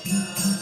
Hare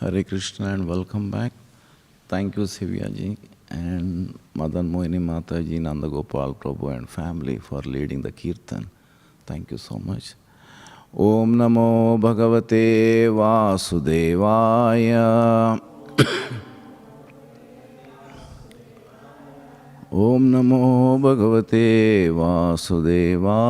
Hare Krishna and welcome back. Thank you Sivyaji and Madan Mohini Mataji, Nanda Gopal Prabhu and family for leading the Kirtan. Thank you so much. Om Namo Bhagavate Vasudevaya. Om Namo Bhagavate Vasudevaya.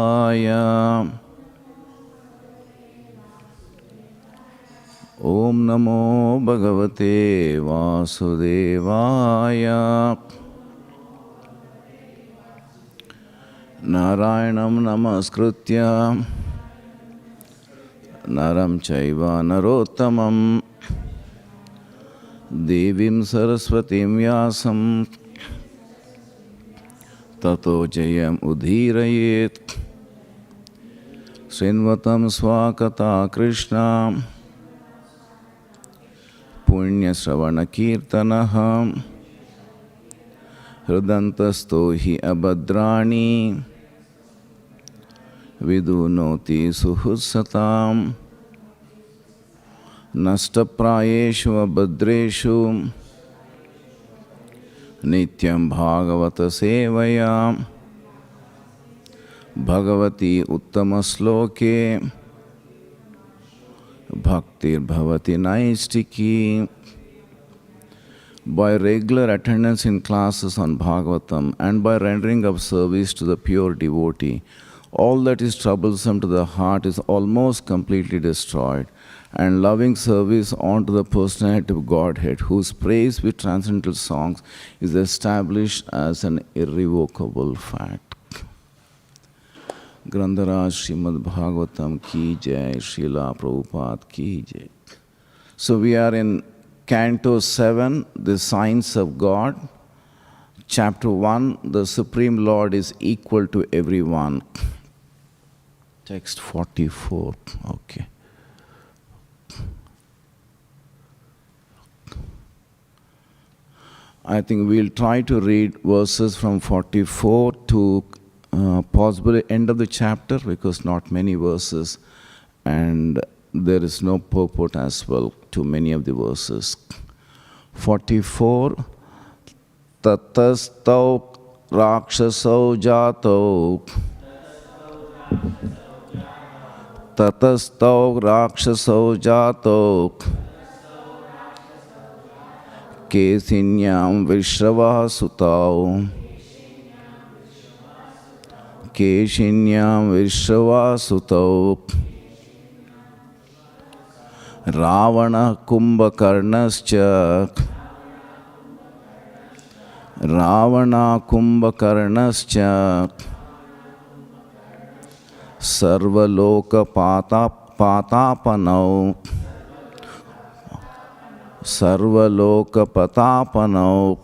Om Namo Bhagavate Vasudevaya. Narayanam Namaskritya Naram Chaiva Narottamam Devim Saraswatim Vyasam Tato Jayam Udhirayet Srinvatam Swakata Krishna Punya Sravana Kirtanaha Hridantasto hi abhadrani Vidunoti suhussatam Nashtaprayeshu abhadreshu Nityam Bhagavata Sevaya Bhagavati Uttamasloke Bhaktir Bhavati Naistiki. By regular attendance in classes on Bhagavatam and by rendering of service to the pure devotee, all that is troublesome to the heart is almost completely destroyed, and loving service unto the personality of Godhead, whose praise with transcendental songs is established as an irrevocable fact. Grandharaj Śrīmad Bhāgavatam ki jai, Srila Prabhupada ki jai. So we are in Canto 7, the Signs of God. Chapter 1, the Supreme Lord is equal to everyone. Text 44, okay. I think we'll try to read verses from 44 to possibly end of the chapter, because not many verses and there is no purport as well to many of the verses. 44. Tatastau rakshasau jato Tatastau rakshasau jato Kesinyam Vishrava sutau Keshinyam Vishrava sutau Ravana Kumbhakarnascha Ravana Kumbhakarnascha Sarvaloka Patapanau Sarvaloka Patapanau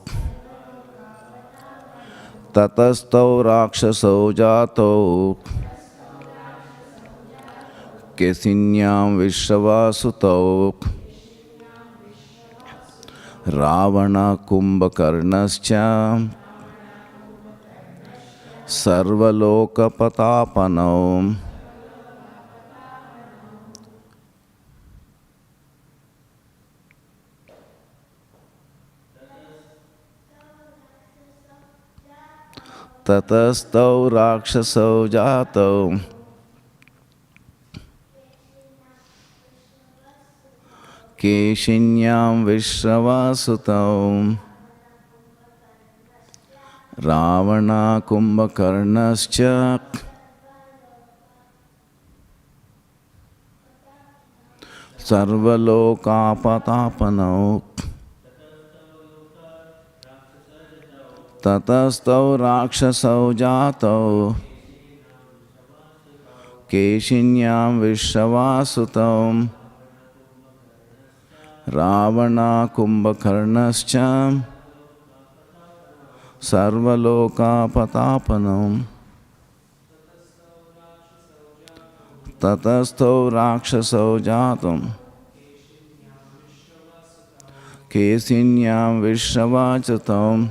Tatastau Rakshasau Jato Kesinyam Vishrava Ravana Kumbhakarnascha Sarvaloka Patapanam. Tatastau rakshasau jato keshinyam vishravasutau Ravana kumbhakarnascha sarvalokapatapanau tatastau rakshasau jato keshinyam vishravasutau Ravana kumbhakarnascha sarvalokapatapanam tatastau rakshasau jatam keshinyam vishravasutau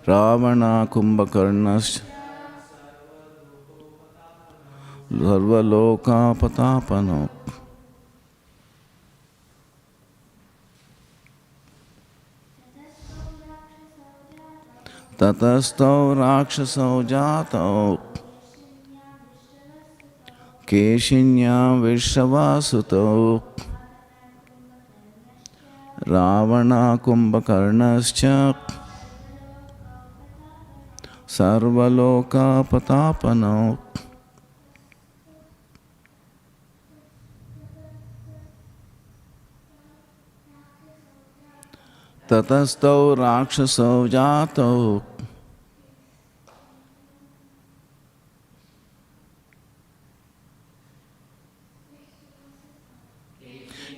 Ravana kumbhakarnascha sarvalokapatapanam. Tatastau rakshasau jato keshinyam vishravasutau Ravana kumbhakarnascha sarvalokapatapanau. Tatastau rakshasau jato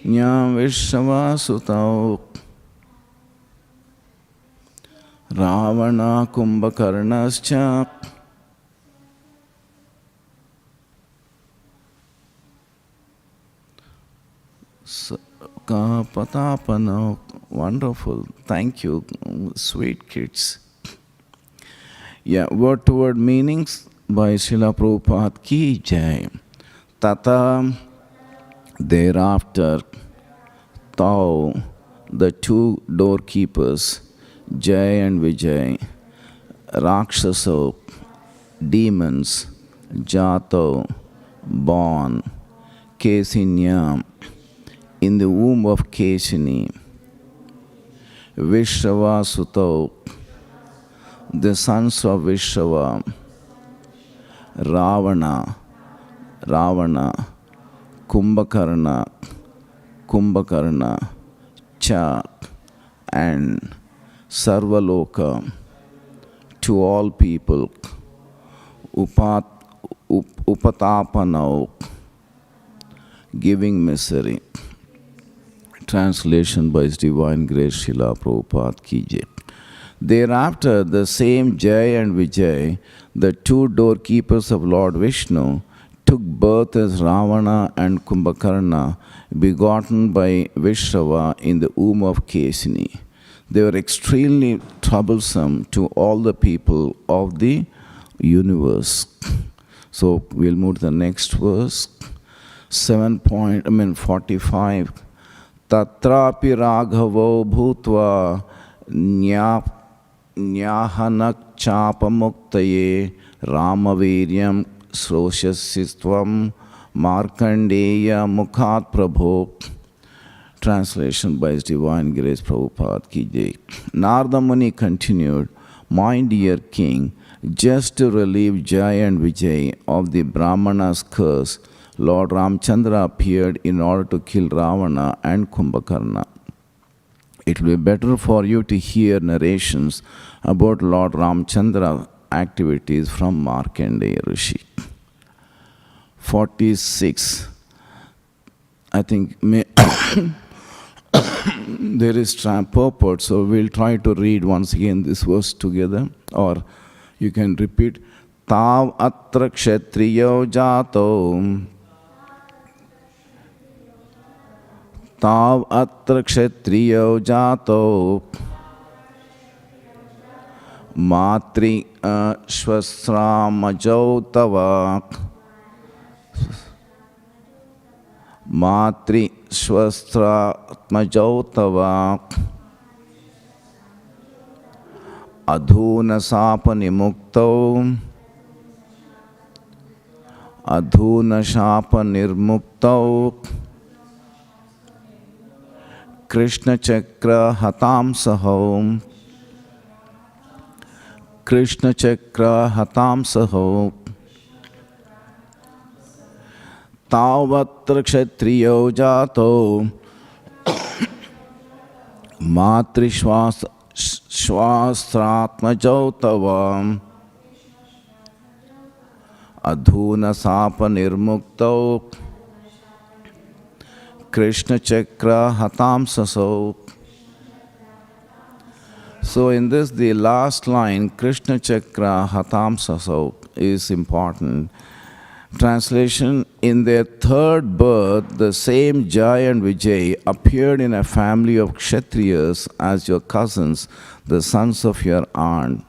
nyam vishravasutau Ravana kumbhakarnascha Patapana. Wonderful. Thank you, sweet kids. Yeah, word to word meanings by Srila Prabhupada ki jai. Tata, thereafter, Tau, the two doorkeepers, Jai and Vijay, Rakshaso, demons, Jato, born, Kesinya, in the womb of Kesini, Vishrava the sons of Vishrava, Ravana, Kumbhakarna, Cha, and Sarvaloka, to all people, Upatapanau, giving misery. Translation by His Divine Grace Srila Prabhupada ki jai. Thereafter, the same Jai and Vijay, the two doorkeepers of Lord Vishnu, took birth as Ravana and Kumbhakarna, begotten by Vishrava in the womb of Kesini. They were extremely troublesome to all the people of the universe. So we'll move to the next verse. 45. Tatrapi raghavo bhutva nyahanak chapamuktaye ramaviryam sroshasistvam markandeya mukhat prabho. Translation by His Divine Grace Prabhupada ki jai. Narada Muni continued, my dear king, just to relieve Jai and Vijay of the Brahmana's curse, Lord Ramchandra appeared in order to kill Ravana and Kumbhakarna. It will be better for you to hear narrations about Lord Ramchandra activities from Markandeya Rishi. 46. I think there is purport, so we'll try to read once again this verse together, or you can repeat. Tav atra kshatriyo jato Tav atra kshatriyo jato matri shvasramajo tava matri shvasramajo tava Adhuna Sapa Nimukto, Adhuna Shapa Nirmukto, Krishna Chakra Hatam Saho, Krishna Chakra Hatam Saho, Tavatra Kshatriyo Jato, Matrishwas Shwastratma Jautavam, Adhuna Sapa Nirmukto, Krishna Chakra Hatam Saso. So in this, the last line, Krishna Chakra Hatam Saso, is important. Translation: in their third birth, the same Jai and Vijay appeared in a family of Kshatriyas as your cousins, the sons of your aunt.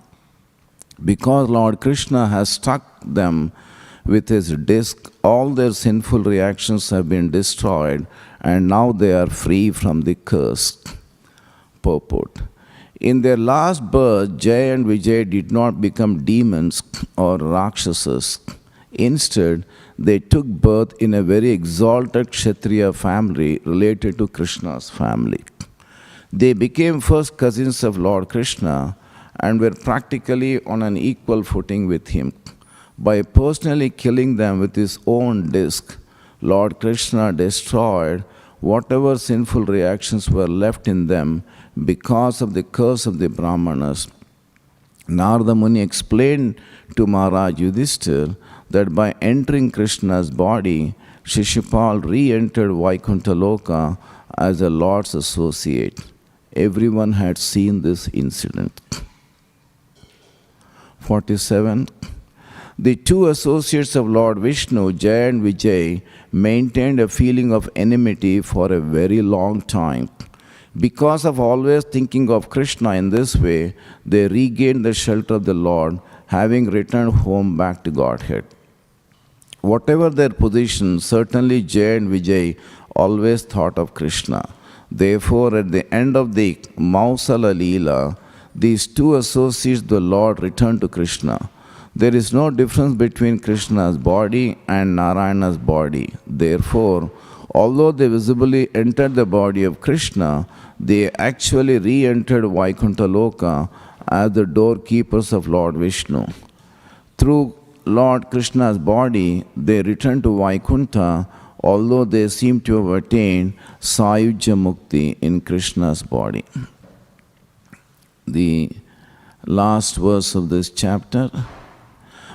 Because Lord Krishna has struck them with his disc, all their sinful reactions have been destroyed, and now they are free from the curse. Purport: in their last birth, Jai and Vijay did not become demons or Rakshasas. Instead, they took birth in a very exalted Kshatriya family related to Krishna's family. They became first cousins of Lord Krishna and were practically on an equal footing with him. By personally killing them with his own disc, Lord Krishna destroyed whatever sinful reactions were left in them because of the curse of the Brahmanas. Narada Muni explained to Maharaj Yudhishthira that by entering Krishna's body, Shishupal re-entered Vaikuntha Loka as a Lord's associate. Everyone had seen this incident. 47. The two associates of Lord Vishnu, Jai and Vijay, maintained a feeling of enmity for a very long time. Because of always thinking of Krishna in this way, they regained the shelter of the Lord, having returned home back to Godhead. Whatever their position, certainly Jai and Vijay always thought of Krishna. Therefore, at the end of the Mausala Leela, these two associates of the Lord returned to Krishna. There is no difference between Krishna's body and Narayana's body. Therefore, although they visibly entered the body of Krishna, they actually re-entered Vaikuntha Loka as the doorkeepers of Lord Vishnu. Through Lord Krishna's body, they returned to Vaikuntha, although they seem to have attained Sayujya Mukti in Krishna's body. The last verse of this chapter.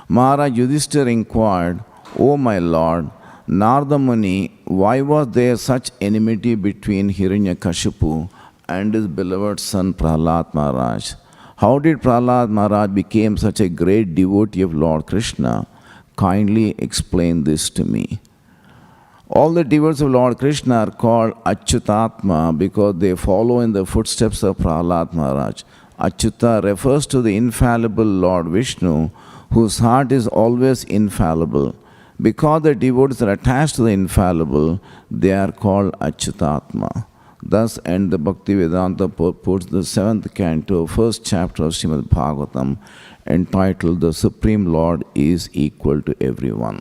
Maharaj Yudhishthira inquired, O my Lord, Narada Muni, why was there such enmity between Hiranyakashipu and his beloved son Prahlad Maharaj? How did Prahlad Maharaj become such a great devotee of Lord Krishna? Kindly explain this to me. All the devotees of Lord Krishna are called Achyutatma because they follow in the footsteps of Prahlad Maharaj. Achyuta refers to the infallible Lord Vishnu, whose heart is always infallible. Because the devotees are attached to the infallible, they are called Achyutatma. Thus end the Bhaktivedanta purports, the 7th canto, 1st chapter of Śrīmad Bhāgavatam, entitled The Supreme Lord is Equal to Everyone.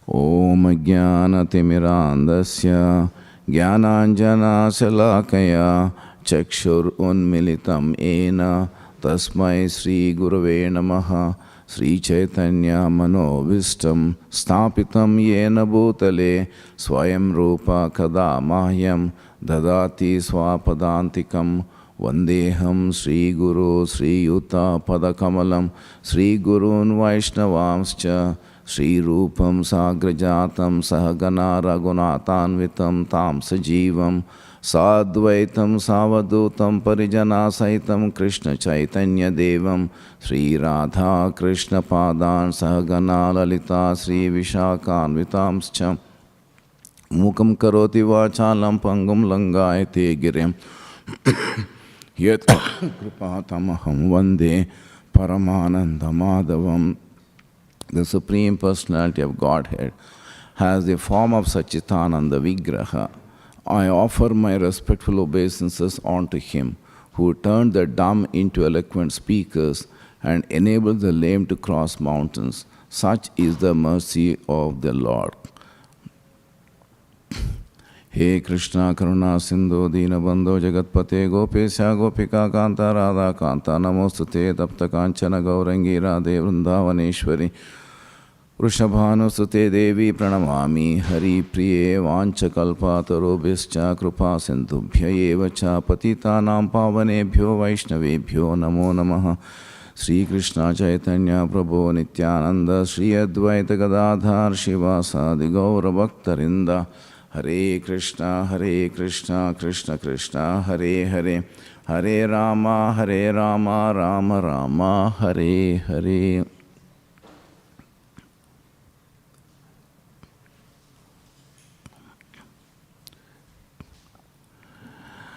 Om Jnana Timirandasya Jnananjana Salakaya Chakshur Unmilitam Ena Tasmai Sri Gurave Namaha Sri Chaitanya Manovistam Stapitam Yena Bhutale Swayam Rupa Kada Mahyam Dadati Swapadantikam Vandeham Sri Guru Sri Yuta Padakamalam Sri Gurun Vaishnavamscha Sri Rupam Sagrajatam Sahagana Ragunatanvitam Tam Sajivam Sadvaitam Savadutam Parijana Saitam Krishna Chaitanya Devam Sri Radha Krishna Padan Sahagana Lalita Sri Vishakhanvitamscha Mukam Karoti Vachalam Pangum Langayate Girim Yat Kripatamaham Vande Paramananda Madhavam. The Supreme Personality of Godhead has the form of Sachitananda Vigraha. I offer my respectful obeisances unto him, who turned the dumb into eloquent speakers and enabled the lame to cross mountains. Such is the mercy of the Lord. He Krishna Karuna Sindhu Dinabandho Jagatpate Gopesha Gopika Kanta Radha Kanta Namostute Tapta Kanchana Gaurangi Radhe Vrindavaneshwari Vrishabhanusute Devi Pranamami Hari Priye Vanchakalpatarobhischa Krupa Sindhubhya Eva Cha Patitanam Pavanebhyo Vaishnavebhyo Namo Namaha Sri Krishna Chaitanya Prabhu Nityananda Sri Advaita Gadadhar Shivasadi Gaura Bhaktarinda Hare Krishna Krishna Krishna Hare Hare Hare Rama Rama Rama Hare Hare.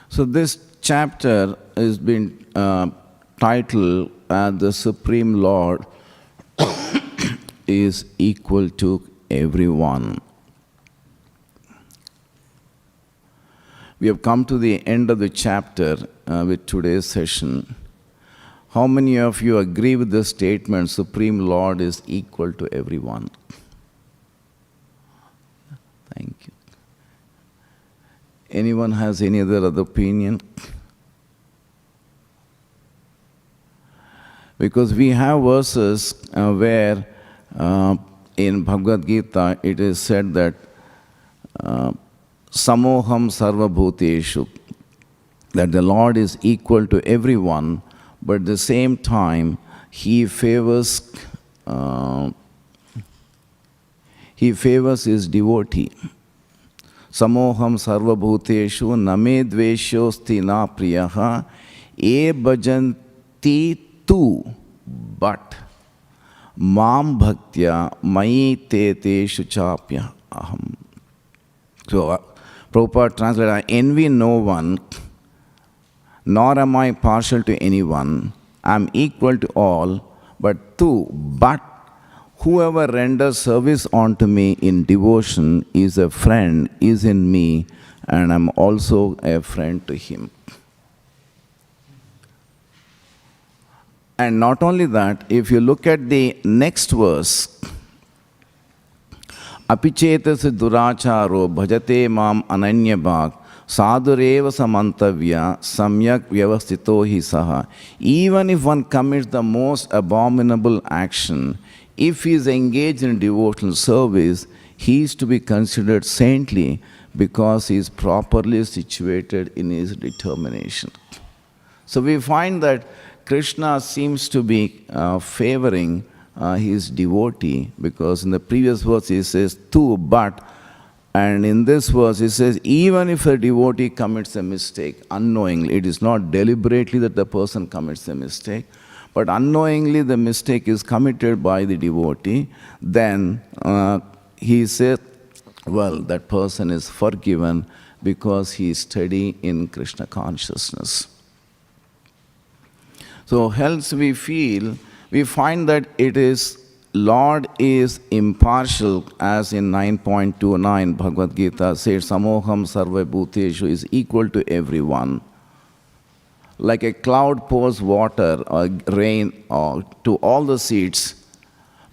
So this chapter has been titled as the Supreme Lord is equal to everyone. We have come to the end of the chapter with today's session. How many of you agree with the statement, Supreme Lord is equal to everyone? Thank you. Anyone has any other opinion? Because we have verses where in Bhagavad Gita it is said that Samoham Sarva Bhuteshu, that the Lord is equal to everyone, but at the same time He favors His devotee. Samoham Sarva Bhuteshu Name Dveshosti Na Priyaha E Bhajanti Tu But Mam Bhaktya Mai Te Teshu Chapya Aham. So Prabhupada translated, I envy no one, nor am I partial to anyone. I am equal to all, but whoever renders service unto me in devotion is a friend, is in me, and I am also a friend to him. And not only that, if you look at the next verse, Apichetasi duracharo bhajate mam ananya bhak sadhureva samantavya samyak vyavastito hi saha. Even if one commits the most abominable action, if he is engaged in devotional service, he is to be considered saintly because he is properly situated in his determination. So we find that Krishna seems to be favoring his devotee, because in the previous verse he says tu but, and in this verse he says even if a devotee commits a mistake unknowingly, it is not deliberately that the person commits a mistake, but unknowingly the mistake is committed by the devotee, then he says, well, that person is forgiven because he is steady in Krishna consciousness. So hence we find that it is Lord is impartial, as in 9.29 Bhagavad Gita says, Samoham Sarva Bhuteshu is equal to everyone. Like a cloud pours water or rain to all the seeds,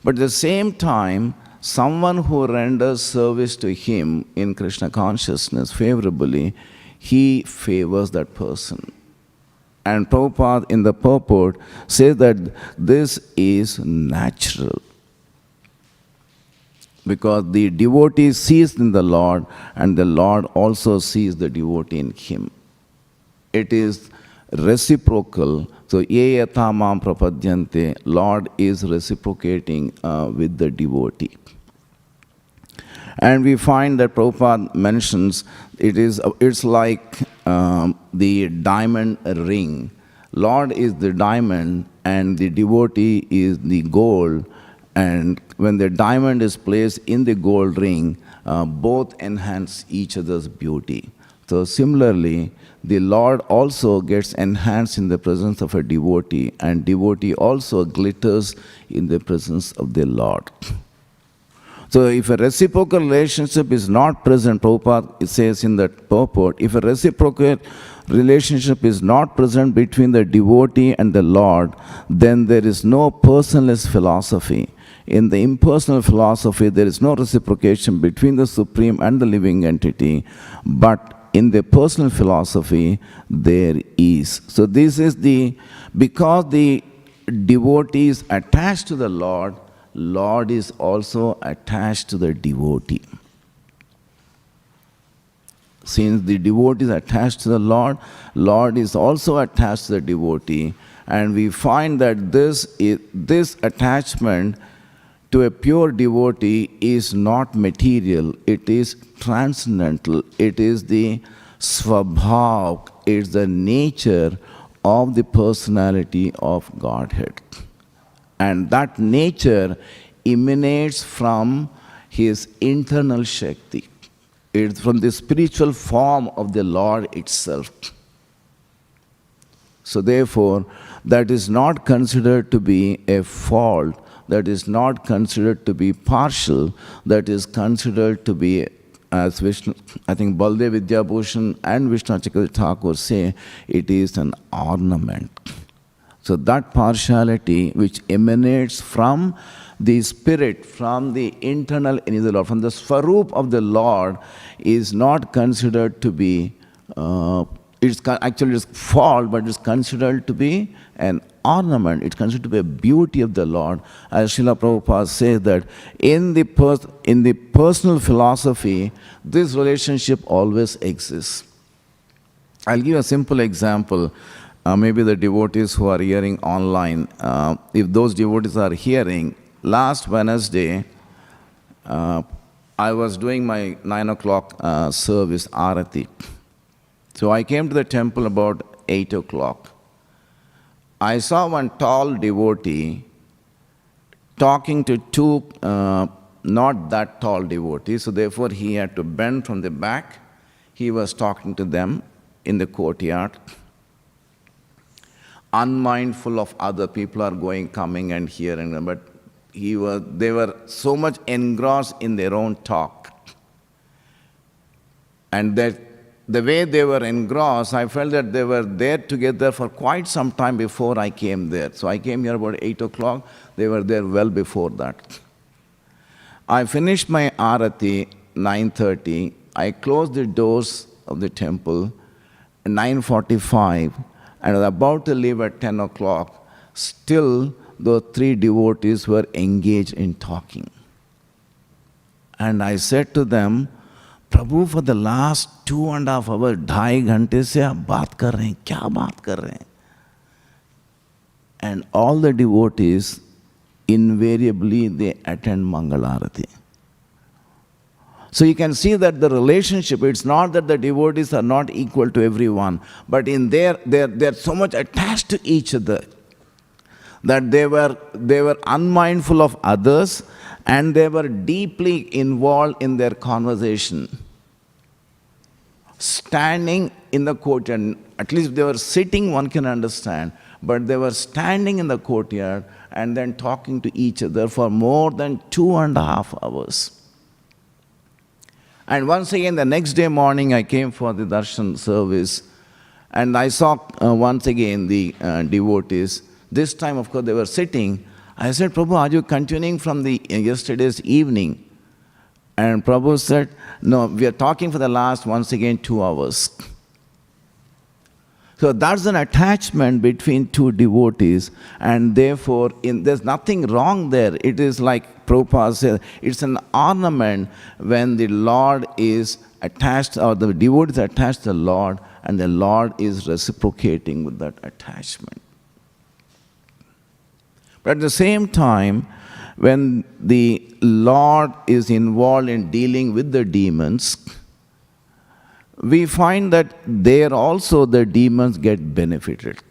but at the same time, someone who renders service to him in Krishna consciousness favorably, he favors that person. And Prabhupada in the purport says that this is natural, because the devotee sees in the Lord and the Lord also sees the devotee in him. It is reciprocal. So, ye yatha mam prapadyante, Lord is reciprocating with the devotee. And we find that Prabhupada mentions it's like the diamond ring. Lord is the diamond and the devotee is the gold. And when the diamond is placed in the gold ring, both enhance each other's beauty. So similarly, the Lord also gets enhanced in the presence of a devotee, and devotee also glitters in the presence of the Lord. So if a reciprocal relationship is not present, Prabhupada says in that purport, if a reciprocal relationship is not present between the devotee and the Lord, then there is no personalist philosophy. In the impersonal philosophy, there is no reciprocation between the Supreme and the living entity, but in the personal philosophy, there is. So this is because the devotee is attached to the Lord, Lord is also attached to the devotee. Since the devotee is attached to the Lord, Lord is also attached to the devotee. And we find that this attachment to a pure devotee is not material, it is transcendental. It is the svabhav, it's the nature of the personality of Godhead. And that nature emanates from his internal Shakti. It's from the spiritual form of the Lord itself. So therefore, that is not considered to be a fault, that is not considered to be partial, that is considered to be, as Vishnu, I think Baldev Vidyabhushan and Vishnu Chakravarti Thakur say, it is an ornament. So that partiality which emanates from the spirit, from the internal in the Lord, from the Swarup of the Lord, is not considered to be, it's fault, but it's considered to be an ornament. It's considered to be a beauty of the Lord. As Srila Prabhupada says that in the personal philosophy, this relationship always exists. I'll give a simple example. Maybe the devotees who are hearing online, if those devotees are hearing, last Wednesday, I was doing my 9 o'clock service, Arati. So I came to the temple about 8 o'clock. I saw one tall devotee talking to two not that tall devotees, so therefore he had to bend from the back. He was talking to them in the courtyard, unmindful of other people are coming and hearing them, but they were so much engrossed in their own talk. And that the way they were engrossed, I felt that they were there together for quite some time before I came there. So I came here about 8 o'clock. They were there well before that. I finished my arati 9:30. I closed the doors of the temple at 9:45 and was about to leave at 10 o'clock. Still, those three devotees were engaged in talking. And I said to them, Prabhu for the last 2.5 hours, 2.5 घंटे से आप बात कर रहे हैं, क्या बात कर रहे हैं? And all the devotees, invariably they attend Mangal Arati. So you can see that the relationship, it's not that the devotees are not equal to everyone, but in they're so much attached to each other that they were unmindful of others, and they were deeply involved in their conversation. Standing in the courtyard, at least they were sitting, one can understand, but they were standing in the courtyard and then talking to each other for more than 2.5 hours. And once again, the next day morning, I came for the darshan service, and I saw once again the devotees. This time, of course, they were sitting. I said, Prabhu, are you continuing from the yesterday's evening? And Prabhu said, no, we are talking for the last, once again, 2 hours. So that's an attachment between two devotees, and therefore there's nothing wrong there. It is like Prabhupada said, it's an ornament when the Lord is attached, or the devotee is attached to the Lord, and the Lord is reciprocating with that attachment. But at the same time, when the Lord is involved in dealing with the demons, we find that there also the demons get benefited.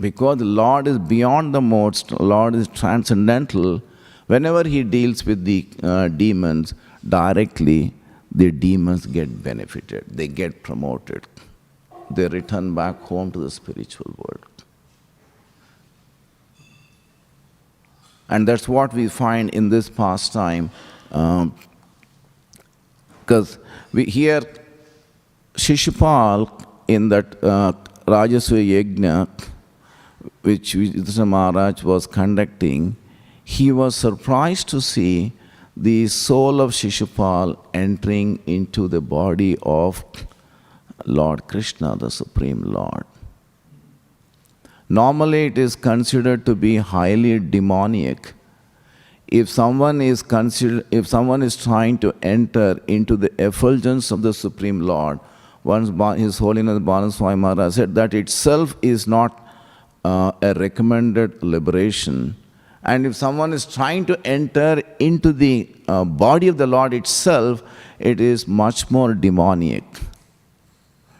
Because the Lord is beyond the modes, the Lord is transcendental. Whenever he deals with the demons directly, the demons get benefited. They get promoted. They return back home to the spiritual world. And that's what we find in this pastime. Because we hear Shishupal in that Rajasuya Yajna, which Yudhishthira Maharaj was conducting, he was surprised to see the soul of Shishupal entering into the body of Lord Krishna, the Supreme Lord. Normally it is considered to be highly demoniac. If someone is trying to enter into the effulgence of the Supreme Lord, once His Holiness Bhanu Swami Maharaj said that itself is not a recommended liberation. And if someone is trying to enter into the body of the Lord itself, it is much more demoniac.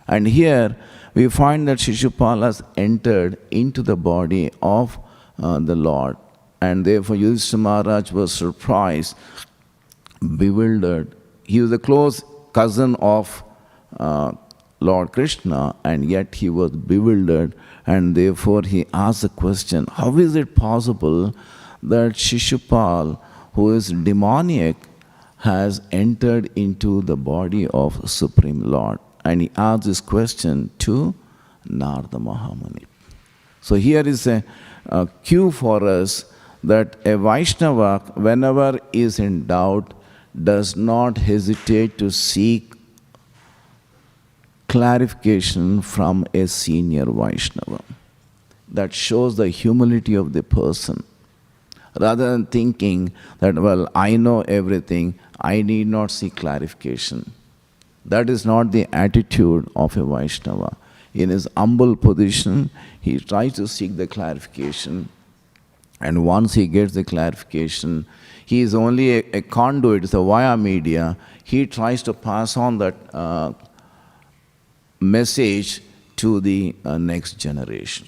And here we find that Shishupal has entered into the body of the Lord. And therefore Yudhishthira Maharaj was surprised, bewildered. He was a close cousin of Lord Krishna, and yet he was bewildered, and therefore he asked the question, how is it possible that Shishupal, who is demoniac, has entered into the body of Supreme Lord? And he asked this question to Narada Mahamuni. So here is a cue for us that a Vaishnava, whenever is in doubt, does not hesitate to seek clarification from a senior Vaishnava. That shows the humility of the person. Rather than thinking that, well, I know everything, I need not seek clarification. That is not the attitude of a Vaishnava. In his humble position, he tries to seek the clarification. And once he gets the clarification, he is only a conduit, it's a via media. He tries to pass on that message to the next generation.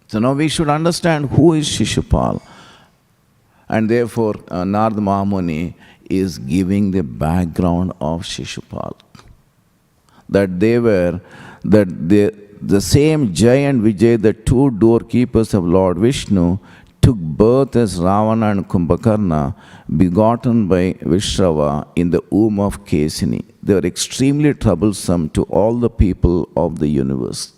So now we should understand who is Shishupal. And therefore, Narada Mahamuni is giving the background of Shishupal. That they were, the same Jai and Vijay, the two doorkeepers of Lord Vishnu, took birth as Ravana and Kumbhakarna, begotten by Vishrava in the womb of Kesini. They were extremely troublesome to all the people of the universe.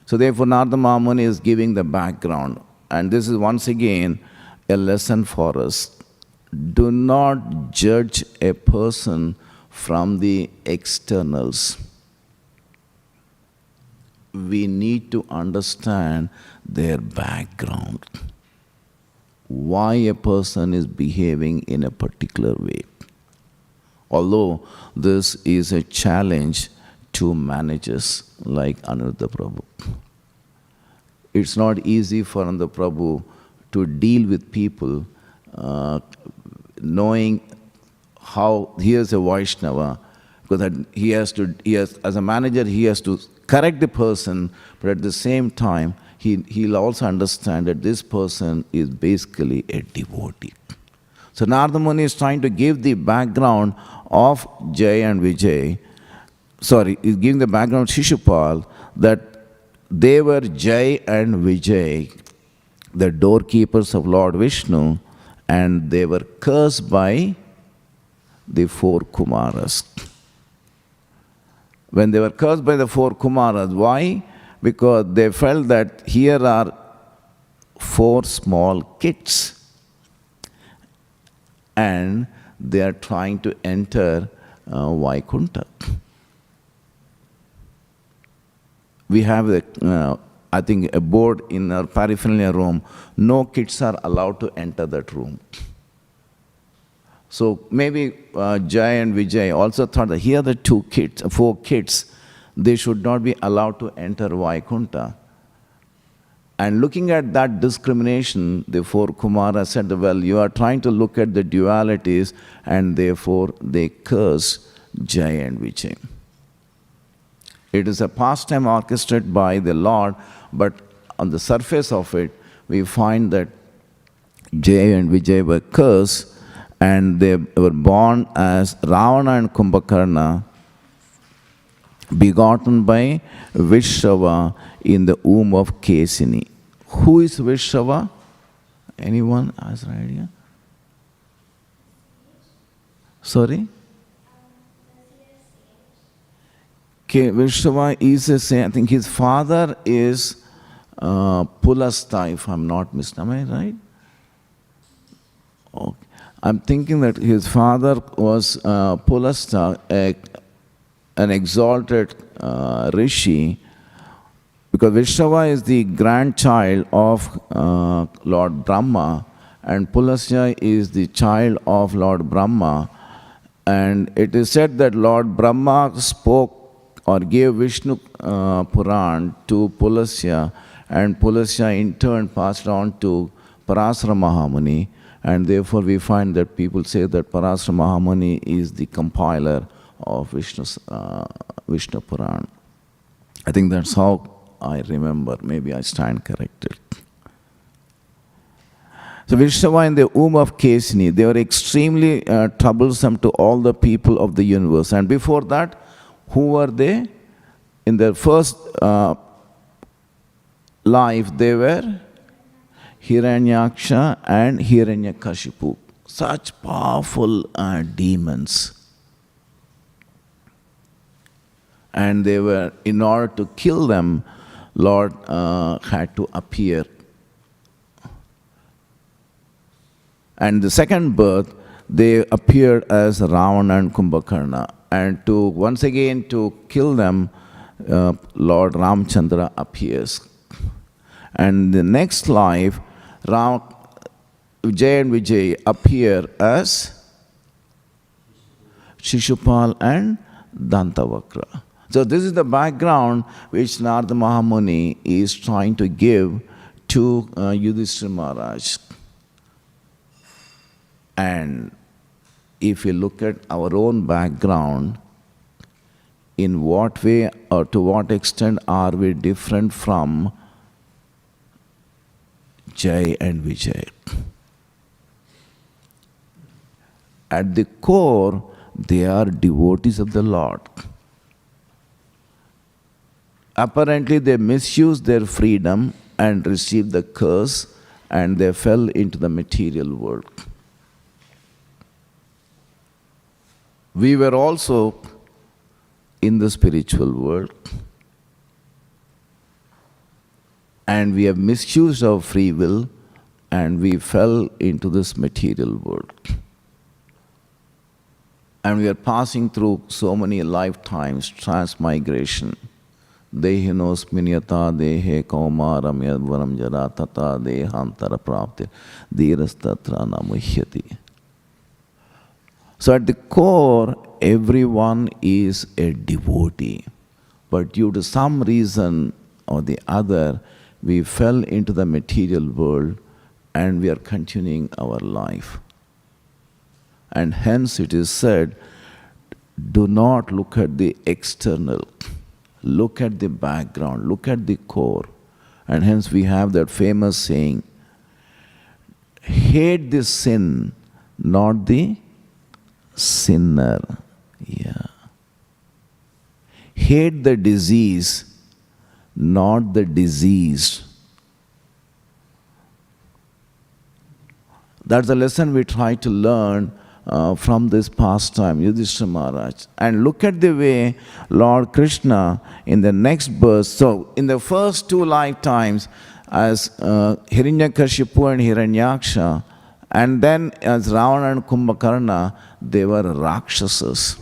So therefore, Narada Mahamuni is giving the background. And this is once again a lesson for us. Do not judge a person from the externals. We need to understand their background. Why a person is behaving in a particular way. Although this is a challenge to managers like Anuruddha Prabhu. It's not easy for Anuruddha Prabhu to deal with people knowing how he is a Vaishnava, because he has, as a manager, he has to correct the person, but at the same time, he'll also understand that this person is basically a devotee. So Narada Muni is trying to give the background of Jai and Vijay, he's giving the background of Shishupal, that they were Jai and Vijay, the doorkeepers of Lord Vishnu, and they were cursed by the four Kumaras. When they were cursed by the four Kumaras, why? Because they felt that here are four small kids and they are trying to enter Vaikuntha. We have, I think, a board in our paraphernalia room. No kids are allowed to enter that room. So maybe Jai and Vijay also thought that here are the four kids, they should not be allowed to enter Vaikuntha. And looking at that discrimination, the four Kumaras said, well, you are trying to look at the dualities, and therefore they curse Jai and Vijay. It is a pastime orchestrated by the Lord, but on the surface of it, we find that Jai and Vijay were cursed, and they were born as Ravana and Kumbhakarna, begotten by Vishrava in the womb of Kesini. Who is Vishrava? Anyone has an idea? Sorry? Okay, Vishnava is a saint. I think his father is Pulasta, if I'm not mistaken. Am I right? Okay. I'm thinking that his father was Pulasta, an exalted rishi, because Vishnava is the grandchild of Lord Brahma, and Pulasya is the child of Lord Brahma. And it is said that Lord Brahma spoke or gave Vishnu Puran to Pulasya, and Pulasya in turn passed on to Parasara Mahamuni, and therefore we find that people say that Parasara Mahamuni is the compiler of Vishnu Puran. I think that's how I remember. Maybe I stand corrected. So Vishnava in the womb of Kesini, they were extremely troublesome to all the people of the universe. And before that, who were they? In their first life, they were Hiranyaksha and Hiranyakashipu. Such powerful demons. And they were, in order to kill them, Lord had to appear. And the second birth, they appeared as Ravana and Kumbhakarna. And to once again to kill them, Lord Ramchandra appears. And the next life, Vijay and Vijay appear as Shishupal and Dantavakra. So this is the background which Narada Mahamuni is trying to give to Yudhishthira Maharaj. And if you look at our own background, in what way or to what extent are we different from Jai and Vijay? At the core, they are devotees of the Lord. Apparently, they misused their freedom and received the curse, and they fell into the material world. We were also in the spiritual world, and we have misused our free will, and we fell into this material world. And we are passing through so many lifetimes, transmigration. Dehinos minyata dehe kaumaram yadvaram jara tata dehantara praptir dhirastatra namuhyati. So at the core, everyone is a devotee. But due to some reason or the other, we fell into the material world and we are continuing our life. And hence it is said, do not look at the external. Look at the background, look at the core. And hence we have that famous saying, hate the sin, not the sinner. Yeah. Hate the disease, not the diseased. That's the lesson we try to learn from this pastime, Yudhishthira Maharaj. And look at the way Lord Krishna in the next verse, so in the first two lifetimes as Hiranyakashipu and Hiranyaksha, and then as Ravana and Kumbhakarna, they were Rakshasas.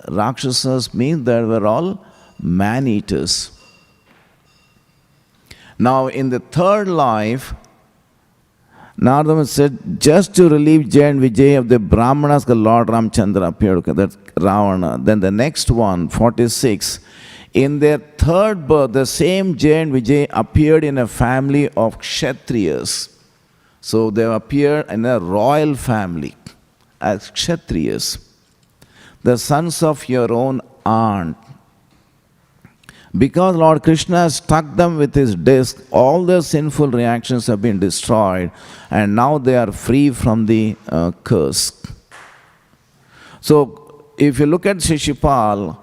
Rakshasas means they were all man-eaters. Now in the third life, Narada said, just to relieve Jai and Vijay of the Brahmanas, the Lord Ramchandra appeared. Okay, that's Ravana. Then the next one, 46. In their third birth, the same Jai and Vijay appeared in a family of Kshatriyas. So they appeared in a royal family as Kshatriyas. The sons of your own aunt. Because Lord Krishna has struck them with his disc, all their sinful reactions have been destroyed, and now they are free from the curse. So, if you look at Shishupal,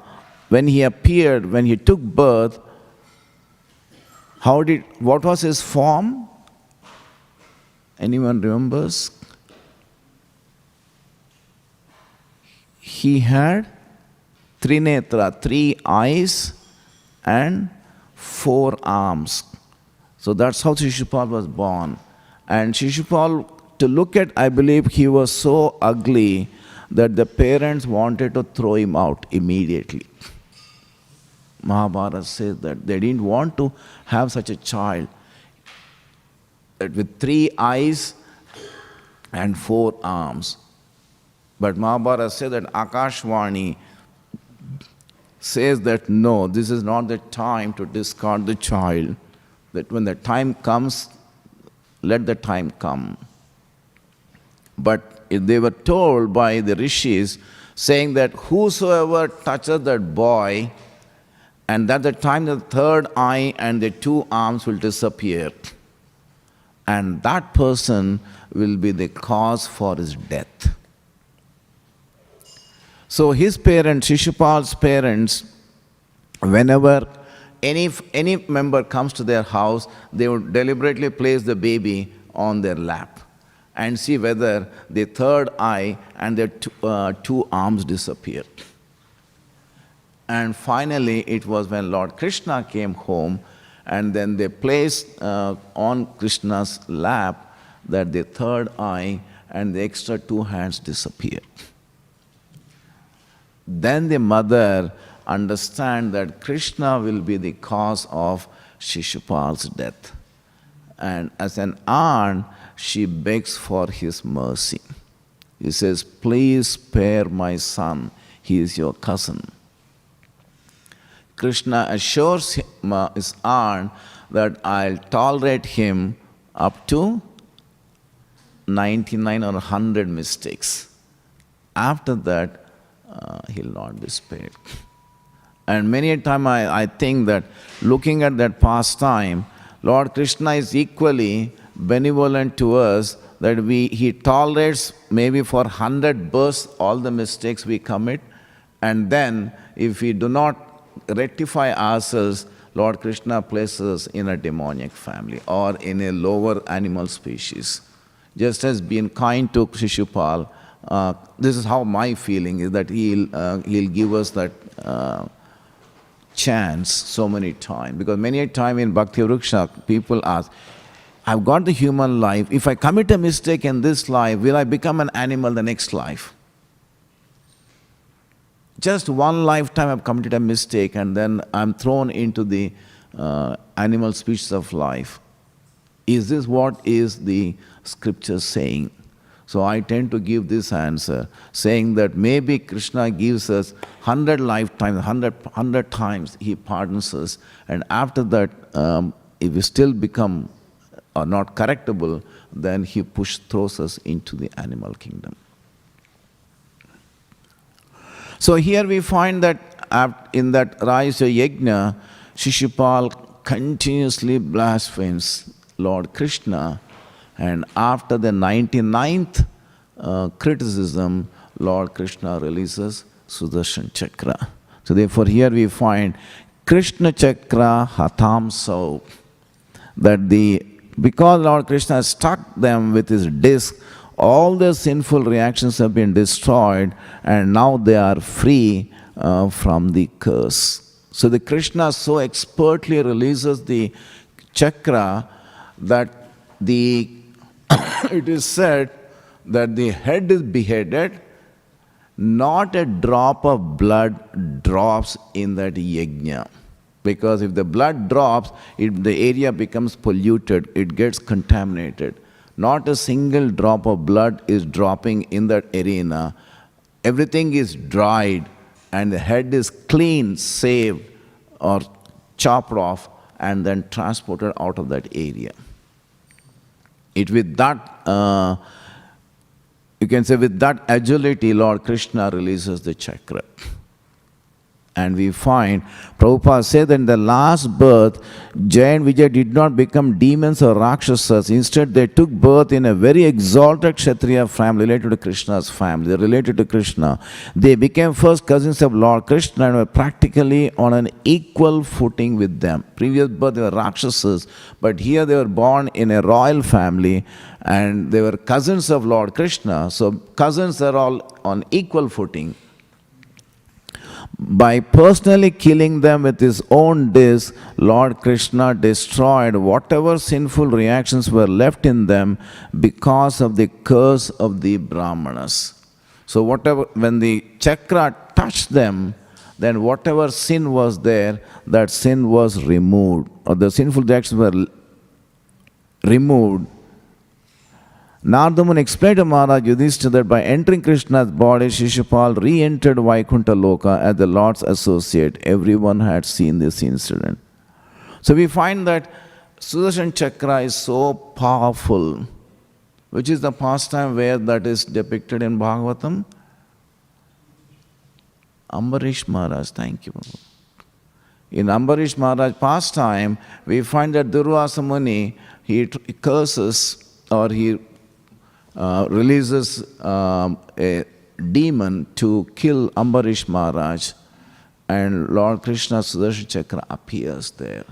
when he appeared, when he took birth, what was his form? Anyone remembers? He had trinetra, 3 eyes and 4 arms. So that's how Shishupal was born. And Shishupal, to look at, I believe he was so ugly that the parents wanted to throw him out immediately. Mahabharata says that they didn't want to have such a child with 3 eyes and 4 arms. But Mahabharata says that Akashvani says that no, this is not the time to discard the child, that when the time comes, let the time come. But they were told by the rishis, saying that whosoever touches that boy, and at the time the 3rd eye and the 2 arms will disappear, and that person will be the cause for his death. So his parents, Shishupal's parents, whenever any member comes to their house, they would deliberately place the baby on their lap and see whether the 3rd eye and the 2 arms disappear. And finally, it was when Lord Krishna came home, and then they placed on Krishna's lap that the 3rd eye and the extra 2 hands disappeared. Then the mother understands that Krishna will be the cause of Shishupal's death. And as an aunt, she begs for his mercy. He says, please spare my son, he is your cousin. Krishna assures his aunt that I'll tolerate him up to 99 or 100 mistakes. After that, he'll not be spared. And many a time I think that looking at that past time, Lord Krishna is equally benevolent to us, that he tolerates maybe for 100 births all the mistakes we commit, and then if we do not rectify ourselves, Lord Krishna places us in a demoniac family or in a lower animal species. Just as being kind to Shishupal, this is how my feeling is, that he'll give us that chance so many times. Because many a time in Bhakti Vriksha, people ask, I've got the human life. If I commit a mistake in this life, will I become an animal the next life? Just one lifetime I've committed a mistake and then I'm thrown into the animal species of life. Is this what is the scripture saying? So I tend to give this answer, saying that maybe Krishna gives us 100 lifetimes, 100 times he pardons us, and after that, if we still become not correctable, then he throws us into the animal kingdom. So here we find that in that Raisa Yajna, Shishupal continuously blasphemes Lord Krishna, and after the 99th criticism, Lord Krishna releases Sudarshan Chakra. So therefore here we find Krishna Chakra Hatam Sau, that because Lord Krishna struck them with his disc, all their sinful reactions have been destroyed, and now they are free from the curse. So the Krishna so expertly releases the chakra that it is said that the head is beheaded, not a drop of blood drops in that yajna. Because if the blood drops, the area becomes polluted, it gets contaminated. Not a single drop of blood is dropping in that arena. Everything is dried and the head is clean, saved or chopped off and then transported out of that area. With that, you can say with that agility, Lord Krishna releases the chakra. And we find, Prabhupada said that in the last birth, Jay and Vijay did not become demons or Rakshasas. Instead, they took birth in a very exalted Kshatriya family related to Krishna's family. They related to Krishna. They became first cousins of Lord Krishna and were practically on an equal footing with them. Previous birth, they were Rakshasas, but here they were born in a royal family and they were cousins of Lord Krishna. So cousins are all on equal footing. By personally killing them with his own disk, Lord Krishna destroyed whatever sinful reactions were left in them because of the curse of the Brahmanas. So when the chakra touched them, then whatever sin was there, that sin was removed, or the sinful reactions were removed. Narada Muni explained to Maharaj Yudhishthira that by entering Krishna's body, Shishupal re-entered Vaikuntha Loka as the Lord's associate. Everyone had seen this incident. So we find that Sudarshan Chakra is so powerful. Which is the pastime where that is depicted in Bhagavatam? Ambarish Maharaj, thank you. In Ambarish Maharaj pastime, we find that Durvasa Muni, he curses or he releases a demon to kill Ambarish Maharaj, and Lord Krishna's Sudarshan Chakra appears there,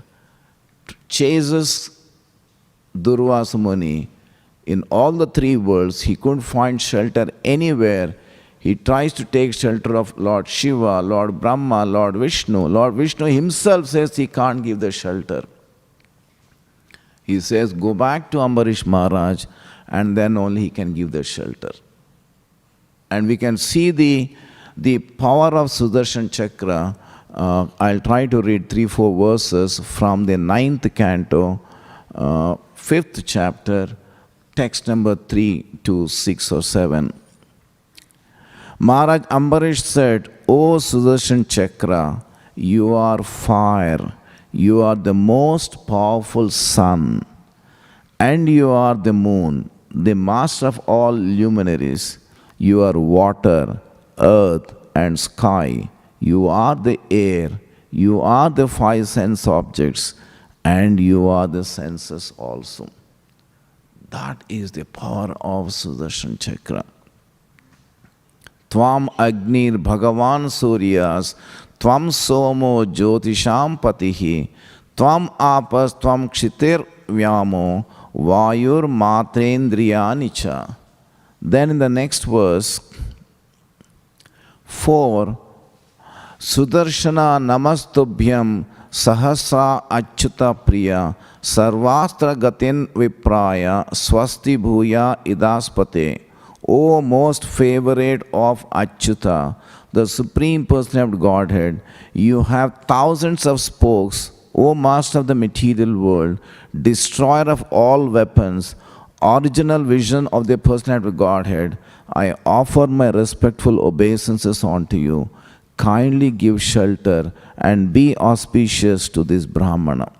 chases Durvasa Muni in all the three worlds. He couldn't find shelter anywhere. He tries to take shelter of Lord Shiva, Lord Brahma, Lord Vishnu. Lord Vishnu himself says he can't give the shelter. He says, go back to Ambarish Maharaj, and then only he can give the shelter. And we can see the power of Sudarshan Chakra. I'll try to read 3-4 verses from the 9th canto, 5th chapter, text number 3 to 6 or 7. Maharaj Ambarish said, O Sudarshan Chakra, you are fire, you are the most powerful sun, and you are the moon, the master of all luminaries. You are water, earth, and sky. You are the air. You are the 5 sense objects, and you are the senses also. That is the power of Sudarshan Chakra. Tvam Agnir Bhagavan Suryas, Tvam Somo Jyotisham Patihi, Tvam Apas Tvam Kshitir Vyamo, Vayur Matrendriyanicha. Then in the next verse, 4, Sudarshana Namastubhyam Sahasra Achyuta Priya Sarvastra Gatin Vipraya Swasti Bhuya Idaspate. O most favorite of Achyuta, the Supreme Personality of Godhead, you have thousands of spokes, O Master of the material world, destroyer of all weapons, original vision of the Personality of Godhead, I offer my respectful obeisances unto you. Kindly give shelter and be auspicious to this Brahmana.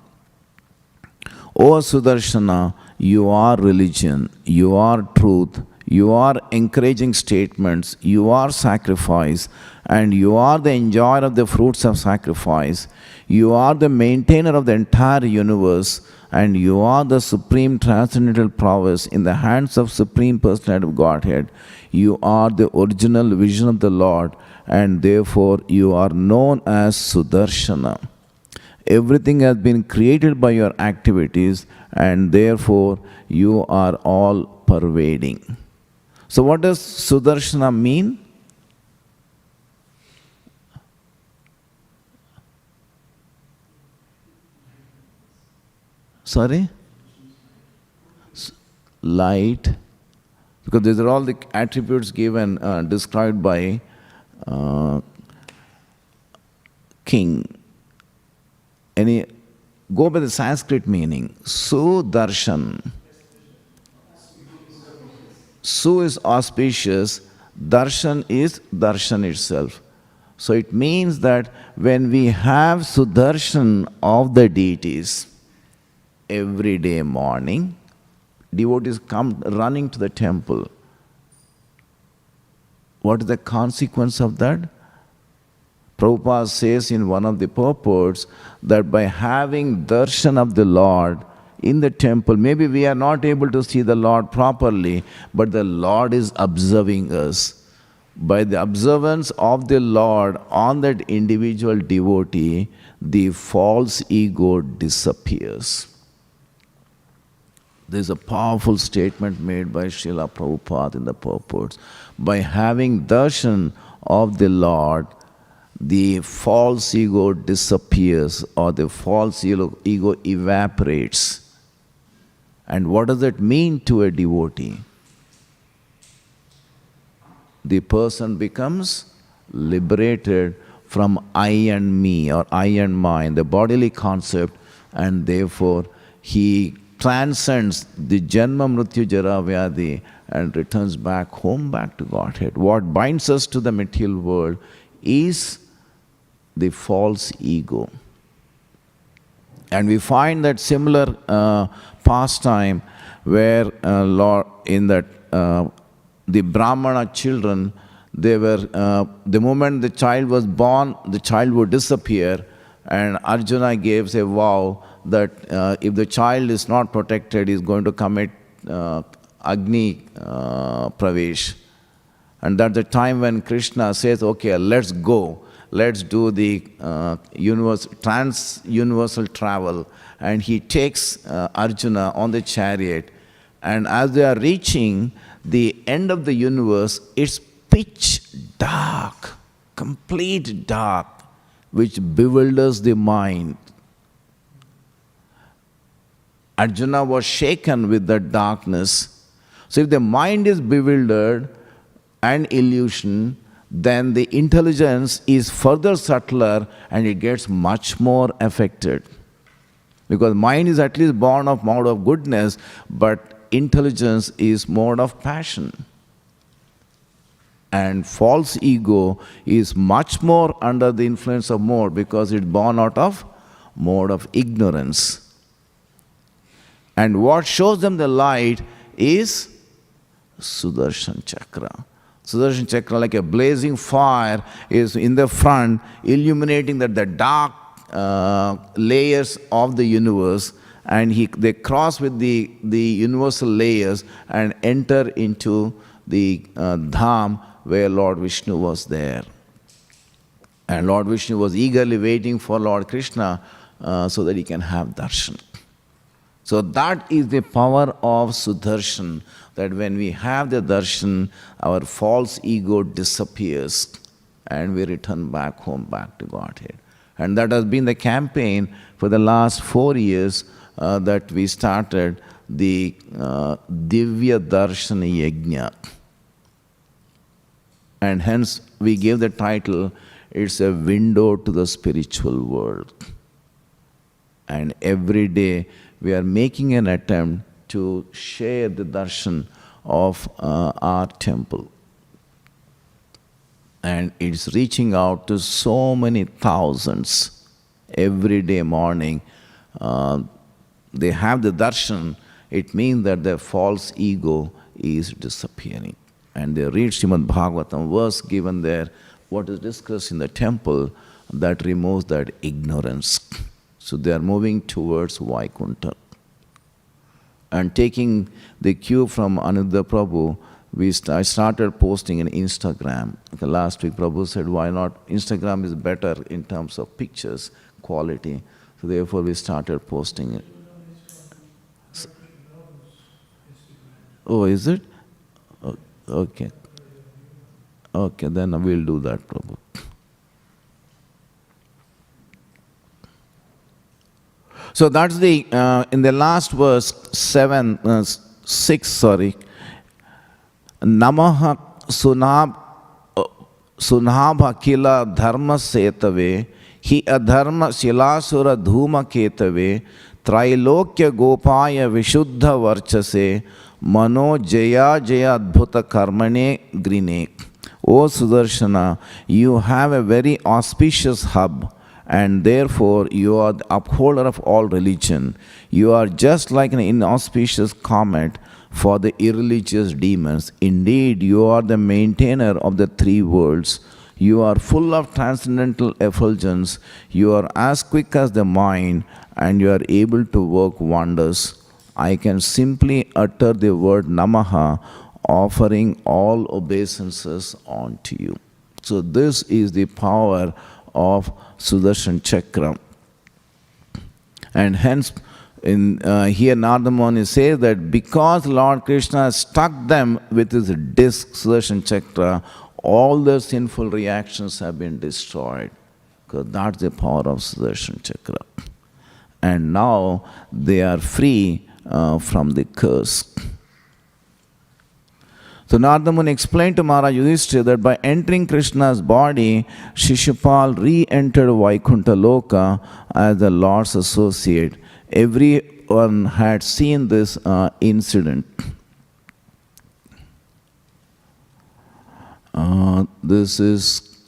O Sudarshana, you are religion, you are truth, you are encouraging statements, you are sacrifice, and you are the enjoyer of the fruits of sacrifice. You are the maintainer of the entire universe, and you are the supreme transcendental prowess in the hands of Supreme Personality of Godhead. You are the original vision of the Lord, and therefore you are known as Sudarshana. Everything has been created by your activities, and therefore you are all pervading. So what does Sudarshana mean? Sorry? Light. Because these are all the attributes given, described by king. Go by the Sanskrit meaning. Sudarshan. Su is auspicious, darshan is darshan itself. So it means that when we have Sudarshan of the deities every day morning, devotees come running to the temple. What is the consequence of that? Prabhupada says in one of the purports that by having darshan of the Lord in the temple, maybe we are not able to see the Lord properly, but the Lord is observing us. By the observance of the Lord on that individual devotee, the false ego disappears. There is a powerful statement made by Srila Prabhupada in the purports. By having darshan of the Lord, the false ego disappears, or the false ego evaporates. And what does it mean to a devotee? The person becomes liberated from I and me, or I and mine, the bodily concept, and therefore he transcends the Janma Mrityu Jara Vyadhi and returns back home, back to Godhead. What binds us to the material world is the false ego. And we find that similar pastime where Lord, in that the Brahmana children, they were, the moment the child was born, the child would disappear, and Arjuna gave a vow that if the child is not protected, he is going to commit Agni Pravesh. And that's the time when Krishna says, okay, let's go. Let's do the trans-universal travel. And he takes Arjuna on the chariot. And as they are reaching the end of the universe, it's pitch dark, complete dark, which bewilders the mind. Arjuna was shaken with the darkness. So if the mind is bewildered and illusion, then the intelligence is further subtler and it gets much more affected. Because mind is at least born of mode of goodness, but intelligence is mode of passion. And false ego is much more under the influence of mode because it's born out of mode of ignorance. And what shows them the light is Sudarshan Chakra. Sudarshan Chakra, like a blazing fire, is in the front, illuminating that the dark layers of the universe, and they cross with the universal layers and enter into the Dham where Lord Vishnu was there. And Lord Vishnu was eagerly waiting for Lord Krishna so that he can have darshan. So that is the power of Sudarshan, that when we have the darshan, our false ego disappears and we return back home, back to Godhead. And that has been the campaign for the last 4 years that we started the Divya Darshana Yajna. And hence we gave the title, it's a window to the spiritual world. And every day we are making an attempt to share the darshan of our temple. And it's reaching out to so many thousands every day morning. They have the darshan, it means that their false ego is disappearing. And they read Śrīmad Bhāgavatam verse given there, what is discussed in the temple, that removes that ignorance. So they are moving towards Vaikuntha. And taking the cue from Ananda Prabhu, I started posting in Instagram. Last week Prabhu said, why not? Instagram is better in terms of pictures, quality. So therefore we started posting it. Oh, is it? Okay. Okay, then we'll do that, Prabhu. So that's the, in the last verse, 6, Namaha Sunabha Kila Dharma Setave, Hi Adharma Shilasura Dhuma Ketave, Trailokya Gopaya Vishuddha Varchase, Mano Jaya Jaya Adbhuta Karmane Grine. O Sudarshana, you have a very auspicious hub, and therefore you are the upholder of all religion. You are just like an inauspicious comet for the irreligious demons. Indeed, you are the maintainer of the 3 worlds. You are full of transcendental effulgence. You are as quick as the mind, and you are able to work wonders. I can simply utter the word Namaha, offering all obeisances unto you. So this is the power of Sudarshan Chakra. And hence, here Narada Muni says that because Lord Krishna has struck them with his disc, Sudarshan Chakra, all their sinful reactions have been destroyed. Because that's the power of Sudarshan Chakra. And now they are free from the curse. So Narada Muni explained to Maharaj Yudhishthira that by entering Krishna's body, Shishupal re-entered Vaikuntha Loka as the Lord's associate. Everyone had seen this incident. This is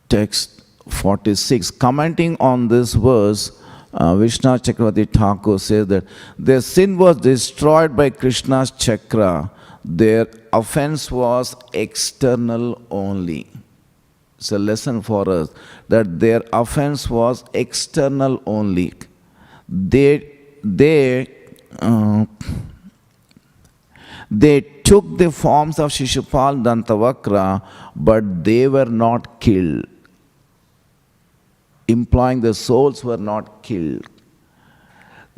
text 46. Commenting on this verse, Vishnu Chakravarti Thakur says that their sin was destroyed by Krishna's chakra. Their offense was external only. It's a lesson for us that their offense was external only. They took the forms of Shishupal Dantavakra, but they were not killed, implying the souls were not killed.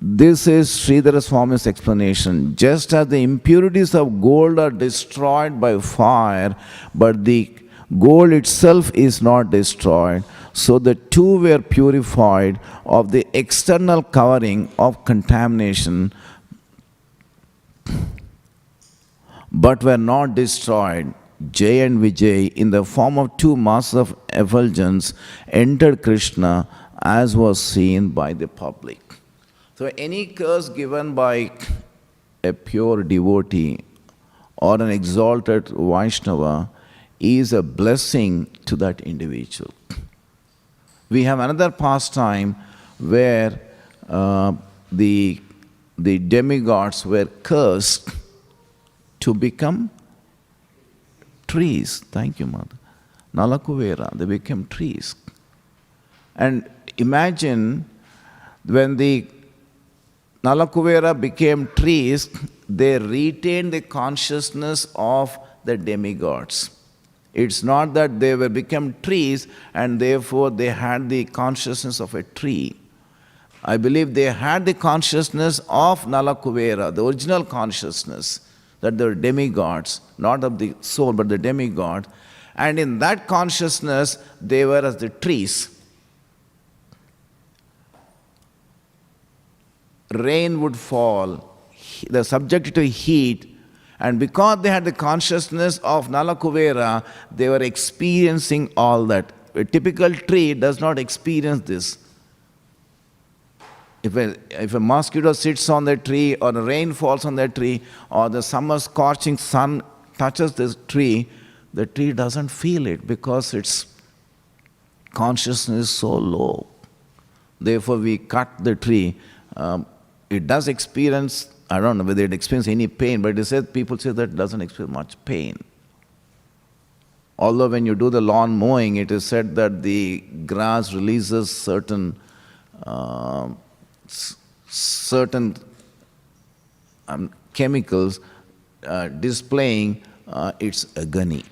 This is Sridhara Swami's explanation. Just as the impurities of gold are destroyed by fire, but the gold itself is not destroyed, so the two were purified of the external covering of contamination, but were not destroyed. Jay and Vijay, in the form of two masses of effulgence, entered Krishna, as was seen by the public. So any curse given by a pure devotee or an exalted Vaishnava is a blessing to that individual. We have another pastime where the demigods were cursed to become trees. Thank you, Mother. Nalakuvera, they became trees. And imagine when the Nalakuvera became trees, they retained the consciousness of the demigods. It's not that they were become trees and therefore they had the consciousness of a tree. I believe they had the consciousness of Nalakuvera, the original consciousness, that they were demigods, not of the soul, but the demigod. And in that consciousness, they were as the trees. Rain would fall, they're subject to heat, and because they had the consciousness of Nalakuvera, they were experiencing all that. A typical tree does not experience this. If a mosquito sits on the tree, or the rain falls on the tree, or the summer scorching sun touches this tree, the tree doesn't feel it because its consciousness is so low. Therefore, we cut the tree. It does experience, I don't know whether it experiences any pain, but people say that it doesn't experience much pain. Although when you do the lawn mowing, it is said that the grass releases certain chemicals displaying its agony.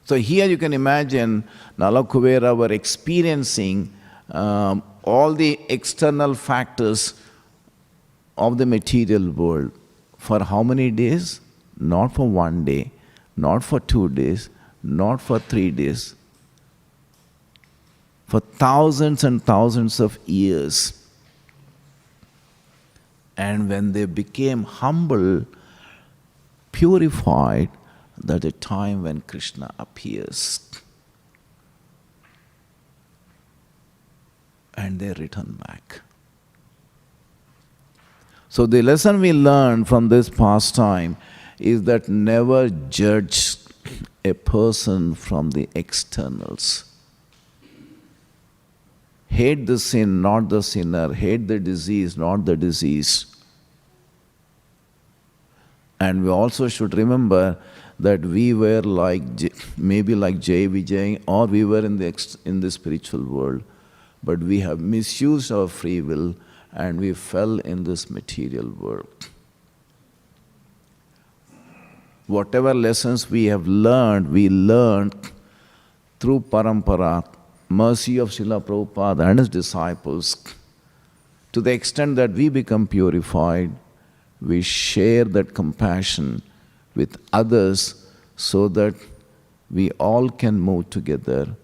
So here you can imagine Nalakuvera were experiencing all the external factors of the material world. For how many days? Not for 1 day, not for 2 days, not for 3 days. For thousands and thousands of years. And when they became humble, purified, that's the time when Krishna appears. And they return back. So the lesson we learn from this pastime is that never judge a person from the externals. Hate the sin, not the sinner. Hate the disease, not the disease. And we also should remember that we were like, maybe like Jay Vijay, or we were in the spiritual world, but we have misused our free will and we fell in this material world. Whatever lessons we have learned, we learned through parampara, mercy of Srila Prabhupada and his disciples. To the extent that we become purified, we share that compassion with others so that we all can move together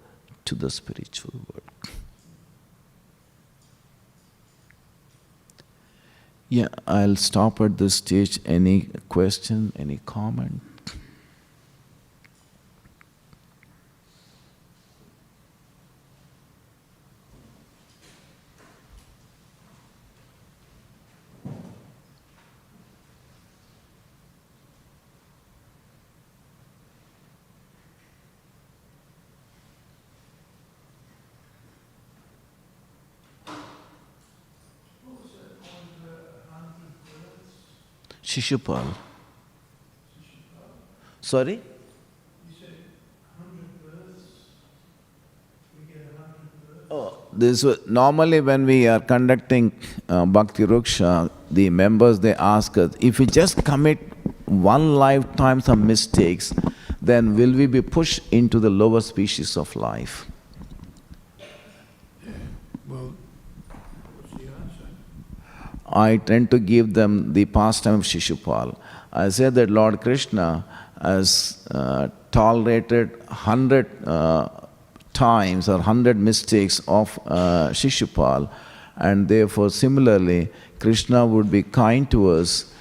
to the spiritual world. Yeah, I'll stop at this stage. Any question, any comment? Shishupal. Sorry? You said 100 births, we get 100 births. Oh, this normally when we are conducting Bhakti Ruksha, the members they ask us, if we just commit one lifetime some mistakes, then will we be pushed into the lower species of life? Well, what's the answer? I tend to give them the pastime of Shishupal. I say that Lord Krishna has tolerated 100 times or 100 mistakes of Shishupal, and therefore similarly Krishna would be kind to us,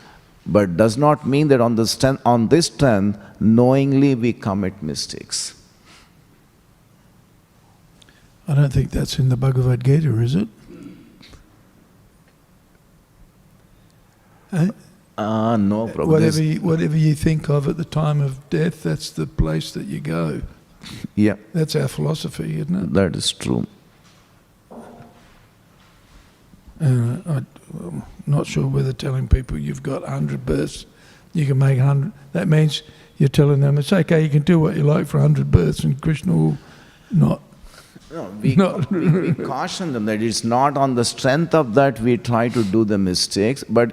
but does not mean that on this strength knowingly we commit mistakes. I don't think that's in the Bhagavad Gita, is it? Eh? No, Prabhupada. Whatever you think of at the time of death, that's the place that you go. Yeah. That's our philosophy, isn't it? That is true. I'm not sure whether telling people you've got 100 births, you can make 100, that means you're telling them it's okay, you can do what you like for 100 births, and Krishna will not. No, we caution them that it's not on the strength of that we try to do the mistakes, but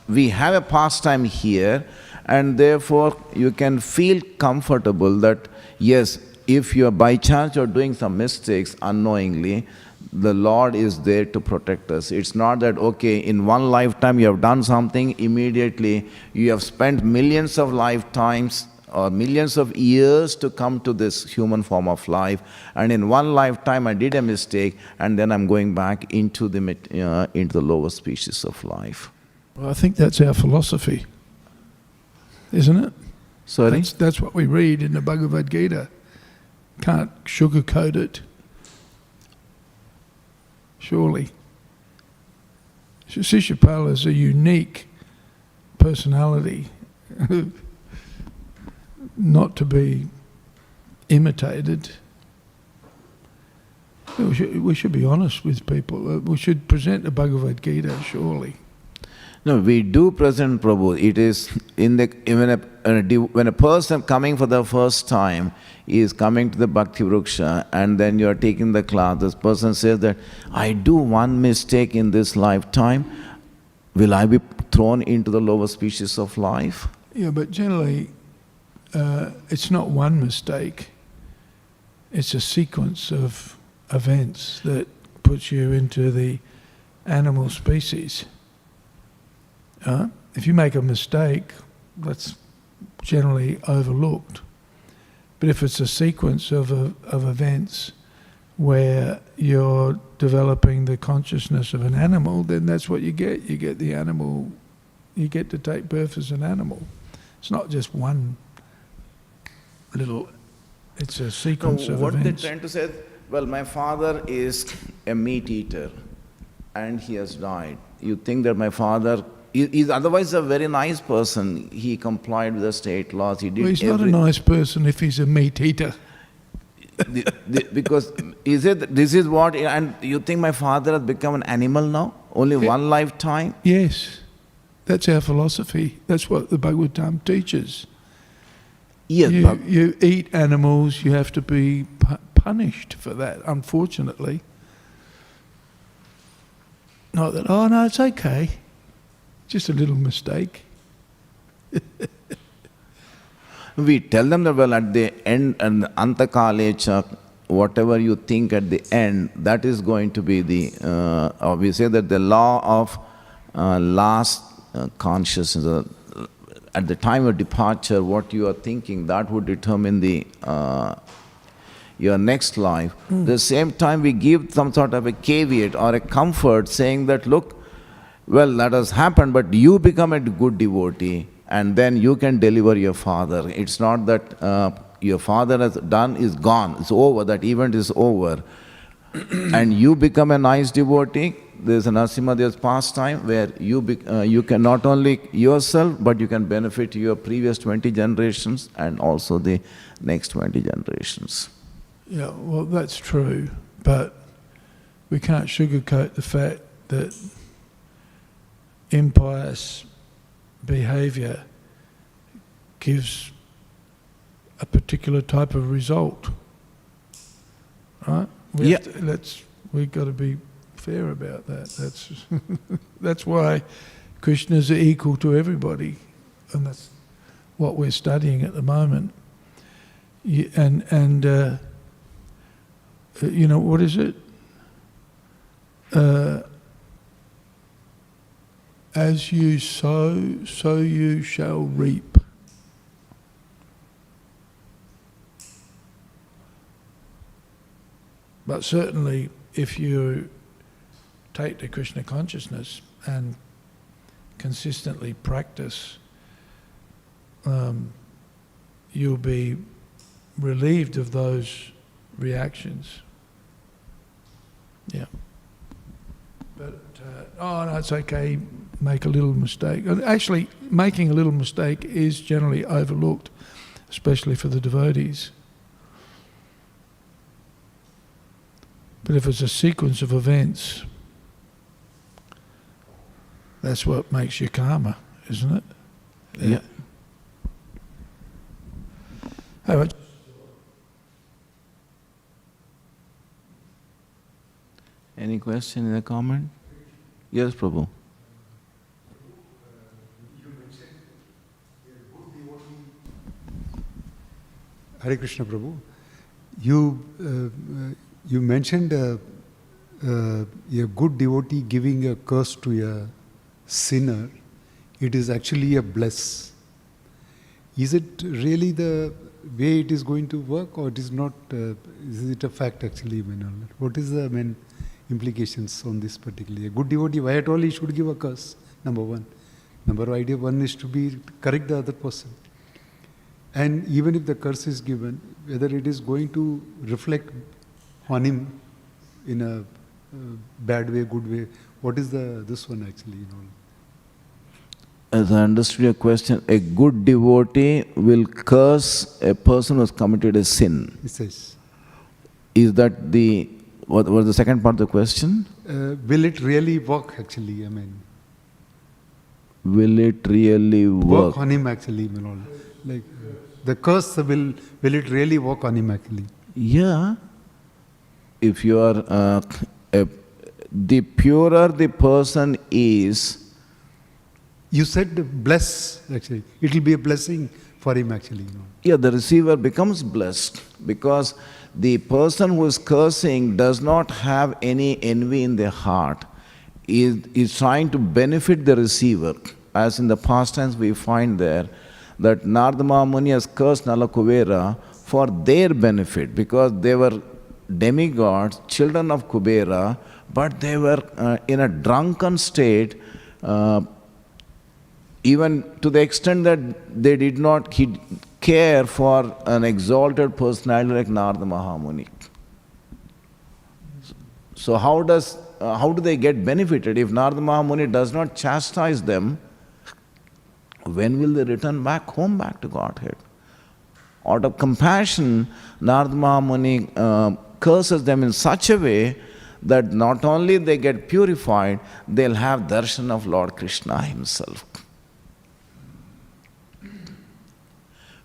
we have a pastime here, and therefore you can feel comfortable that yes, if you are by chance you're doing some mistakes unknowingly, the Lord is there to protect us. It's not that, okay, in one lifetime you have done something, immediately you have spent millions of lifetimes or millions of years to come to this human form of life, and in one lifetime I did a mistake, and then I'm going back into the lower species of life. Well, I think that's our philosophy, isn't it? Sorry? That's what we read in the Bhagavad Gita. Can't sugarcoat it. Surely. Shishupal is a unique personality, not to be imitated. We should be honest with people. We should present the Bhagavad Gita, surely. No, we do present Prabhu. It is when a person coming for the first time is coming to the Bhakti Vriksha, and then you are taking the class, this person says that, I do one mistake in this lifetime, will I be thrown into the lower species of life? Yeah, but generally, it's not one mistake. It's a sequence of events that puts you into the animal species. If you make a mistake, that's generally overlooked. But if it's a sequence of events where you're developing the consciousness of an animal, then that's what you get. You get the animal, you get to take birth as an animal. It's not just one little, it's a sequence of events. What they're trying to say, well, my father is a meat eater and he has died. You think that my father is otherwise a very nice person. He complied with the state laws. He did. Well, he's not a nice person if he's a meat eater. Because this is what, and you think my father has become an animal now? Only one lifetime? Yes. That's our philosophy. That's what the Bhagavatam teaches. Yes, You eat animals, you have to be punished for that, unfortunately. Not that, oh no, it's okay. Just a little mistake. we tell them that, well, at the end, and antakalecha, whatever you think at the end, that is going to be the, or we say that the law of last consciousness, at the time of departure, what you are thinking, that would determine the your next life. At the same time, we give some sort of a caveat or a comfort saying that, look, well, that has happened, but you become a good devotee and then you can deliver your father. It's not that your father has done, is gone, it's over, that event is over. And you become a nice devotee. There's an Narasimha's pastime where you can not only yourself, but you can benefit your previous 20 generations and also the next 20 generations. Yeah, well, that's true, but we can't sugarcoat the fact that impious behaviour gives a particular type of result, right? We've got to be fair about that. That's why Krishnas are equal to everybody, and that's what we're studying at the moment. And you know, what is it? As you sow, so you shall reap. But certainly, if you take the Krishna consciousness and consistently practice, you'll be relieved of those reactions. Yeah. But, oh no, it's okay, make a little mistake. And actually, making a little mistake is generally overlooked, especially for the devotees. But if it's a sequence of events, that's what makes your karma, isn't it? Yeah. Hey, what? Any question in the comment? Yes, Prabhu. Hare Krishna, Prabhu. You mentioned a good devotee giving a curse to a sinner. It is actually a bless. Is it really the way it is going to work, or it is not? Is it a fact actually? What is the implications on this particularly? A good devotee, why at all he should give a curse? Number one. Number one is to be correct the other person. And even if the curse is given, whether it is going to reflect on him in a bad way, good way, what is this one actually? As I understood your question, a good devotee will curse a person who has committed a sin. It says. Is that what was the second part of the question? Will it really work actually? Will it really work? Work on him actually, like the curse, will it really work on him actually? Yeah. If you are, the purer the person is. You said bless actually. It will be a blessing for him actually. Yeah, the receiver becomes blessed because the person who is cursing does not have any envy in their heart. Is trying to benefit the receiver. As in the past times we find there that Narada Muni has cursed Nala Kubera for their benefit because they were demigods, children of Kubera, but they were in a drunken state, even to the extent that they did not care for an exalted personality like Narada Mahamuni. So how do they get benefited? If Narada Mahamuni does not chastise them, when will they return back home, back to Godhead? Out of compassion, Narada Mahamuni curses them in such a way that not only they get purified, they'll have darshan of Lord Krishna himself.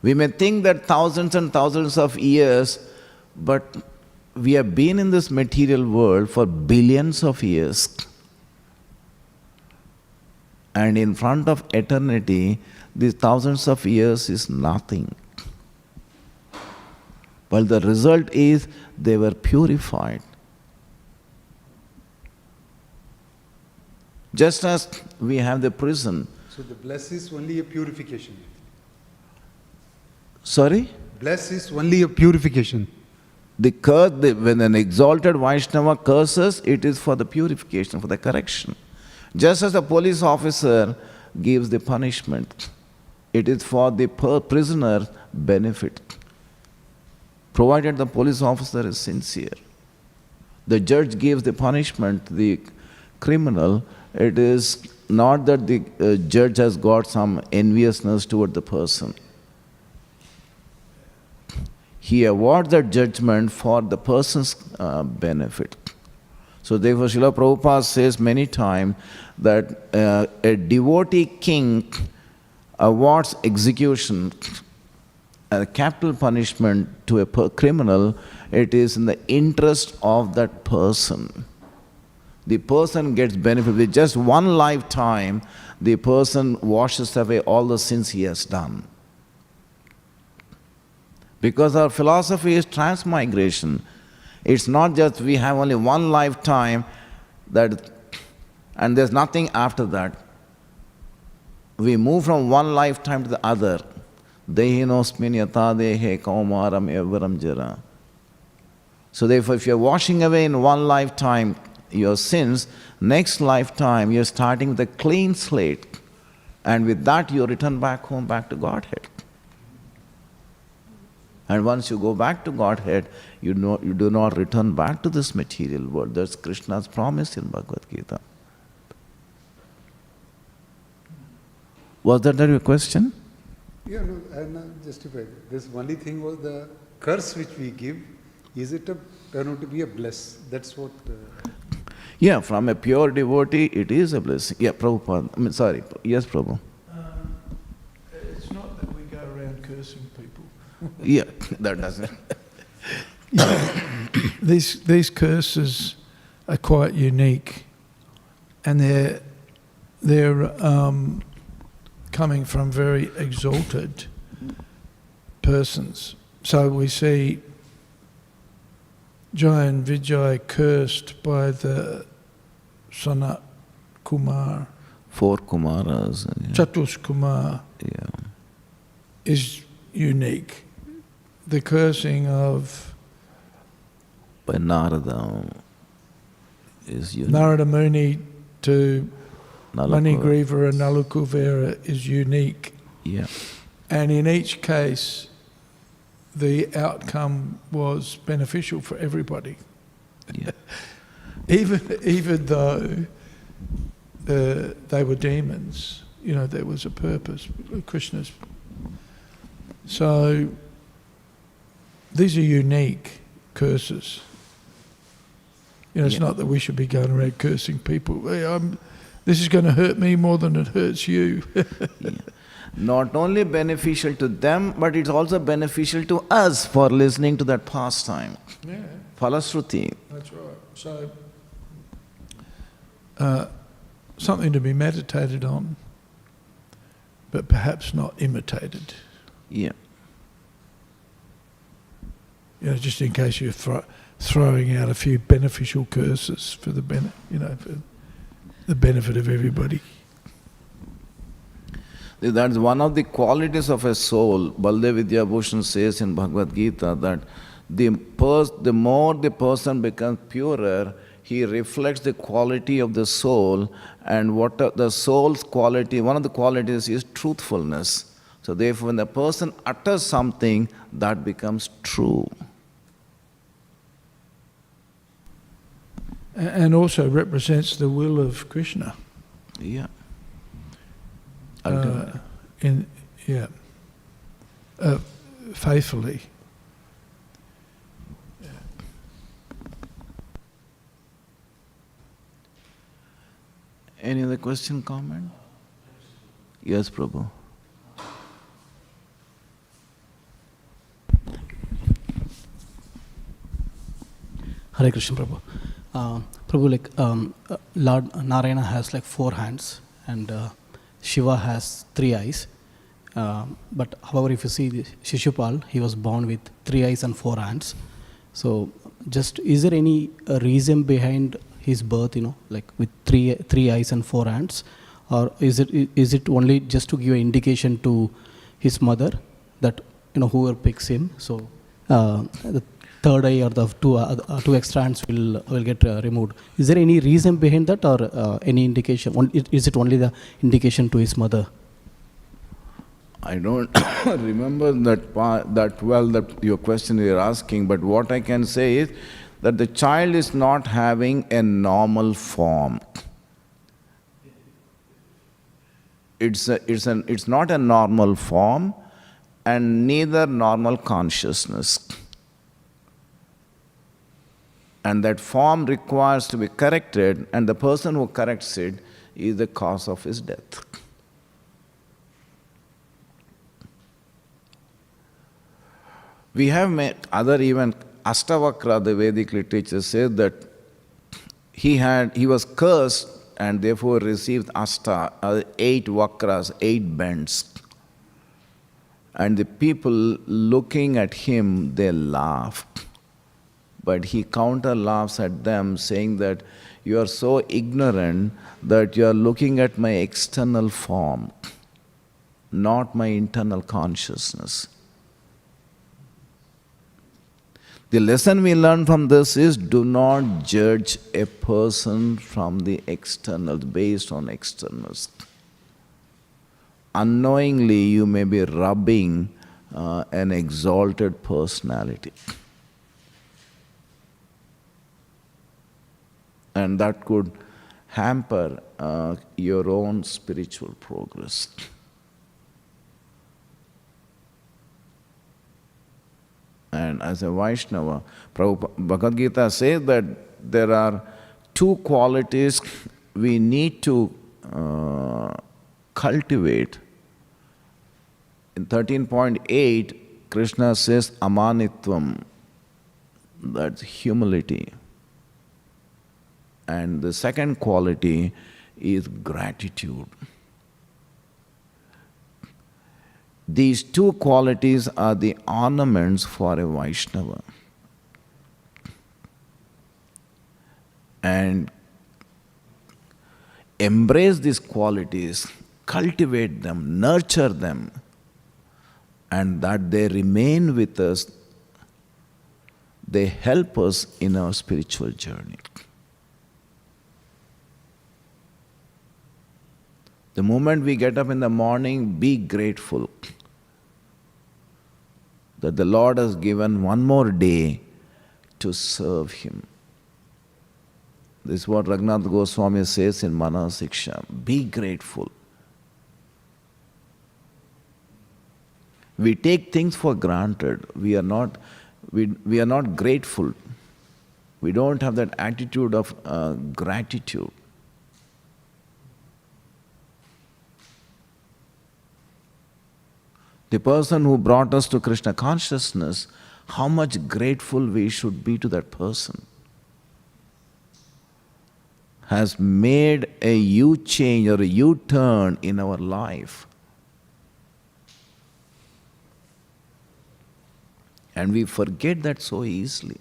We may think that thousands and thousands of years, but we have been in this material world for billions of years. And in front of eternity, these thousands of years is nothing. But the result is they were purified. Just as we have the prison. So the bless is only a purification. Sorry? Bless is only a purification. When an exalted Vaishnava curses, it is for the purification, for the correction. Just as a police officer gives the punishment, it is for the prisoner's benefit, provided the police officer is sincere. The judge gives the punishment to the criminal. It is not that the judge has got some enviousness toward the person. He awards that judgment for the person's benefit. So therefore, Srila Prabhupada says many times that a devotee king awards execution, a capital punishment to a criminal. It is in the interest of that person. The person gets benefit. With just one lifetime, the person washes away all the sins he has done. Because our philosophy is transmigration. It's not just we have only one lifetime and there's nothing after that. We move from one lifetime to the other. Dehinosmin yata dehe kaumaram evaram jara. So therefore, if you're washing away in one lifetime your sins, next lifetime you're starting with a clean slate. And with that you return back home, back to Godhead. And once you go back to Godhead, you do not return back to this material world. That's Krishna's promise in Bhagavad Gita. Was that your question? Yeah, no, I'm not justified. This only thing was the curse which we give, is it turn out to be a bless? That's what... Yeah, from a pure devotee, it is a blessing. Yeah, Prabhupada. Sorry. Yes, Prabhu. It's not that we go around cursing people. Yeah, that doesn't. These curses are quite unique, and they're coming from very exalted persons. So we see Jai and Vijay cursed by the Sanat Kumar. 4 Kumaras. Yeah. Chatush Kumar is unique. The cursing of By Narada is unique. Narada Muni to Nalakura. Manigriva and Nalakuvera is unique. Yeah. And in each case, the outcome was beneficial for everybody. Yeah. Even though they were demons, there was a purpose, Krishna's. So these are unique curses. It's not that we should be going around cursing people. Hey, this is going to hurt me more than it hurts you. Yeah. Not only beneficial to them, but it's also beneficial to us for listening to that pastime. Yeah. Phalasruti. That's right. So, something to be meditated on, but perhaps not imitated. Yeah. Just in case you're throwing out a few beneficial curses for the for the benefit of everybody. That's one of the qualities of a soul. Baldev Vidyabhushan says in Bhagavad Gita that the more the person becomes purer, he reflects the quality of the soul, and what the soul's quality, one of the qualities is truthfulness. So therefore, when the person utters something, that becomes true. And also represents the will of Krishna. Yeah. Faithfully. Yeah. Any other question, comment? Yes, Prabhu. Hare Krishna, Prabhu. Prabhu, Lord Narayana has 4 hands and Shiva has 3 eyes. But however, if you see Shishupal, he was born with 3 eyes and 4 hands. So, just is there any reason behind his birth? With three eyes and 4 hands, or is it only just to give an indication to his mother that whoever picks him? So, the third eye or the two extra hands will get removed. Is there any reason behind that, or any indication? Is it only the indication to his mother? I don't remember that well, that your question you're asking, but what I can say is that the child is not having a normal form. It's not a normal form and neither normal consciousness. And that form requires to be corrected, and the person who corrects it is the cause of his death. We have met other even Astavakra, the Vedic literature says that he was cursed and therefore received 8 vakras, 8 bends. And the people looking at him, they laughed. But he counter laughs at them, saying that you are so ignorant that you are looking at my external form, not my internal consciousness. The lesson we learn from this is, do not judge a person from the externals, based on externals. Unknowingly, you may be rubbing an exalted personality. And that could hamper your own spiritual progress. And as a Vaishnava, Bhagavad Gita says that there are 2 qualities we need to cultivate. In 13.8, Krishna says amanitvam, that's humility. And the second quality is gratitude. These 2 qualities are the ornaments for a Vaishnava. And embrace these qualities, cultivate them, nurture them, and that they remain with us. They help us in our spiritual journey. The moment we get up in the morning, be grateful that the Lord has given one more day to serve Him. This is what Raghunath Goswami says in Manasiksha. Be grateful. We take things for granted. We are not grateful. We don't have that attitude of gratitude. The person who brought us to Krishna consciousness, how much grateful we should be to that person, has made a U-change or a U-turn in our life. And we forget that so easily.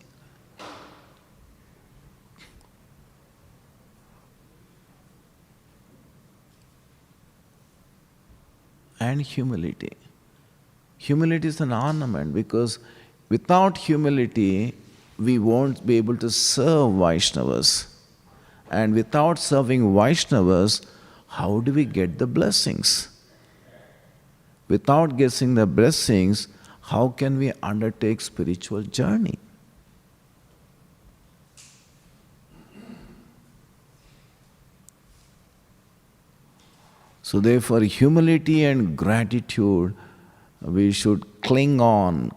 And humility. Humility is an ornament, because without humility, we won't be able to serve Vaishnavas. And without serving Vaishnavas, how do we get the blessings? Without getting the blessings, how can we undertake spiritual journey? So therefore, humility and gratitude, we should cling on,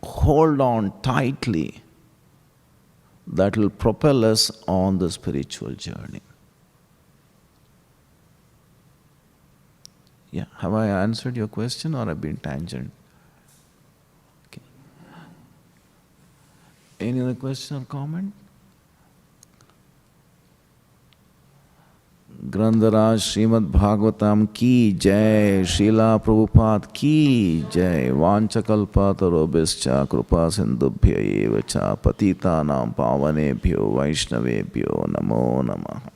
hold on tightly. That will propel us on the spiritual journey. Yeah, have I answered your question or I've been tangent? Okay. Any other question or comment? Grandharaj Śrīmad Bhāgavatam ki jai, Srila Prabhupada ki jai, Vanchakalpatarobhischa Krupa Sindhubhya eva cha, Patitanam Pavanebhyo Vaishnavebhyo Namo Namaha.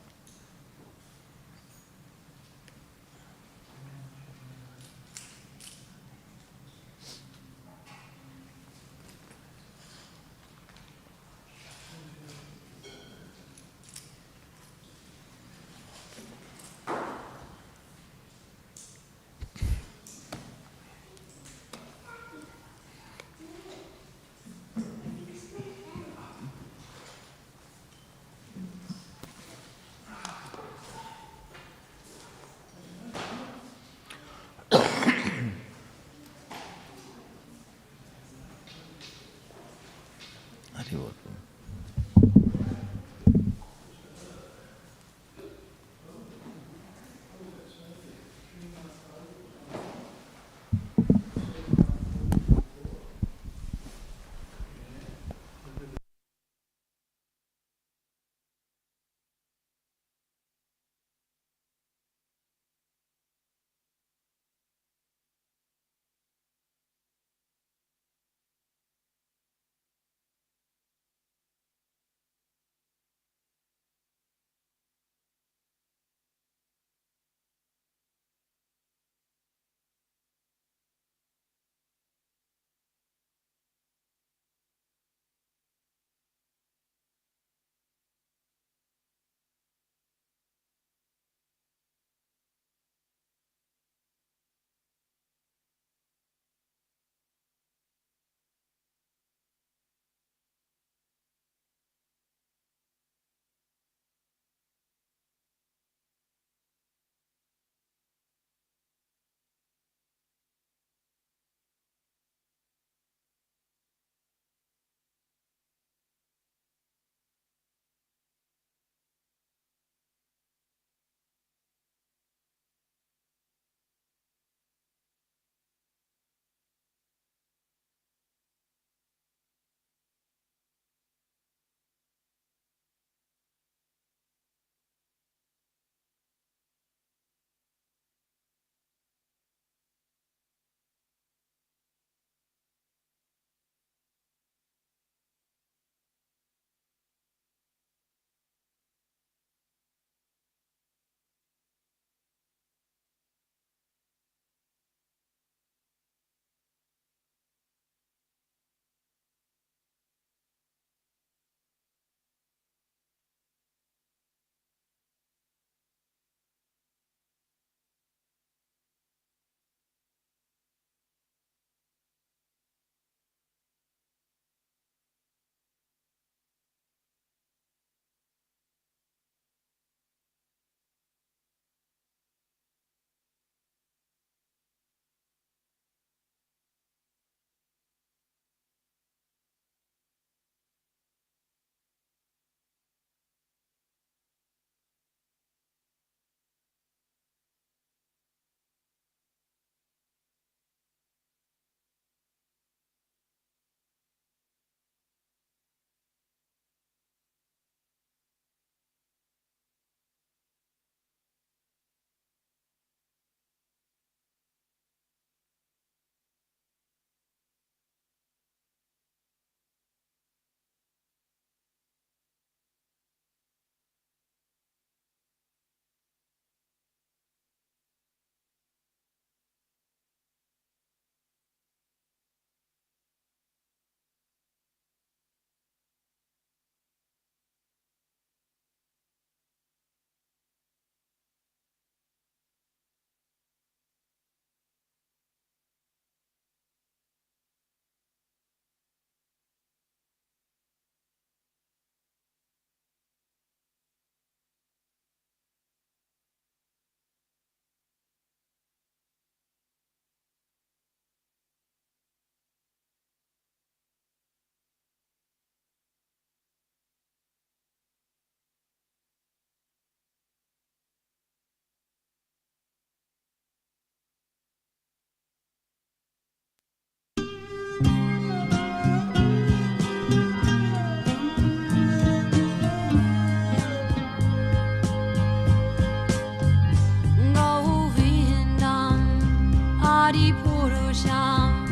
Purusham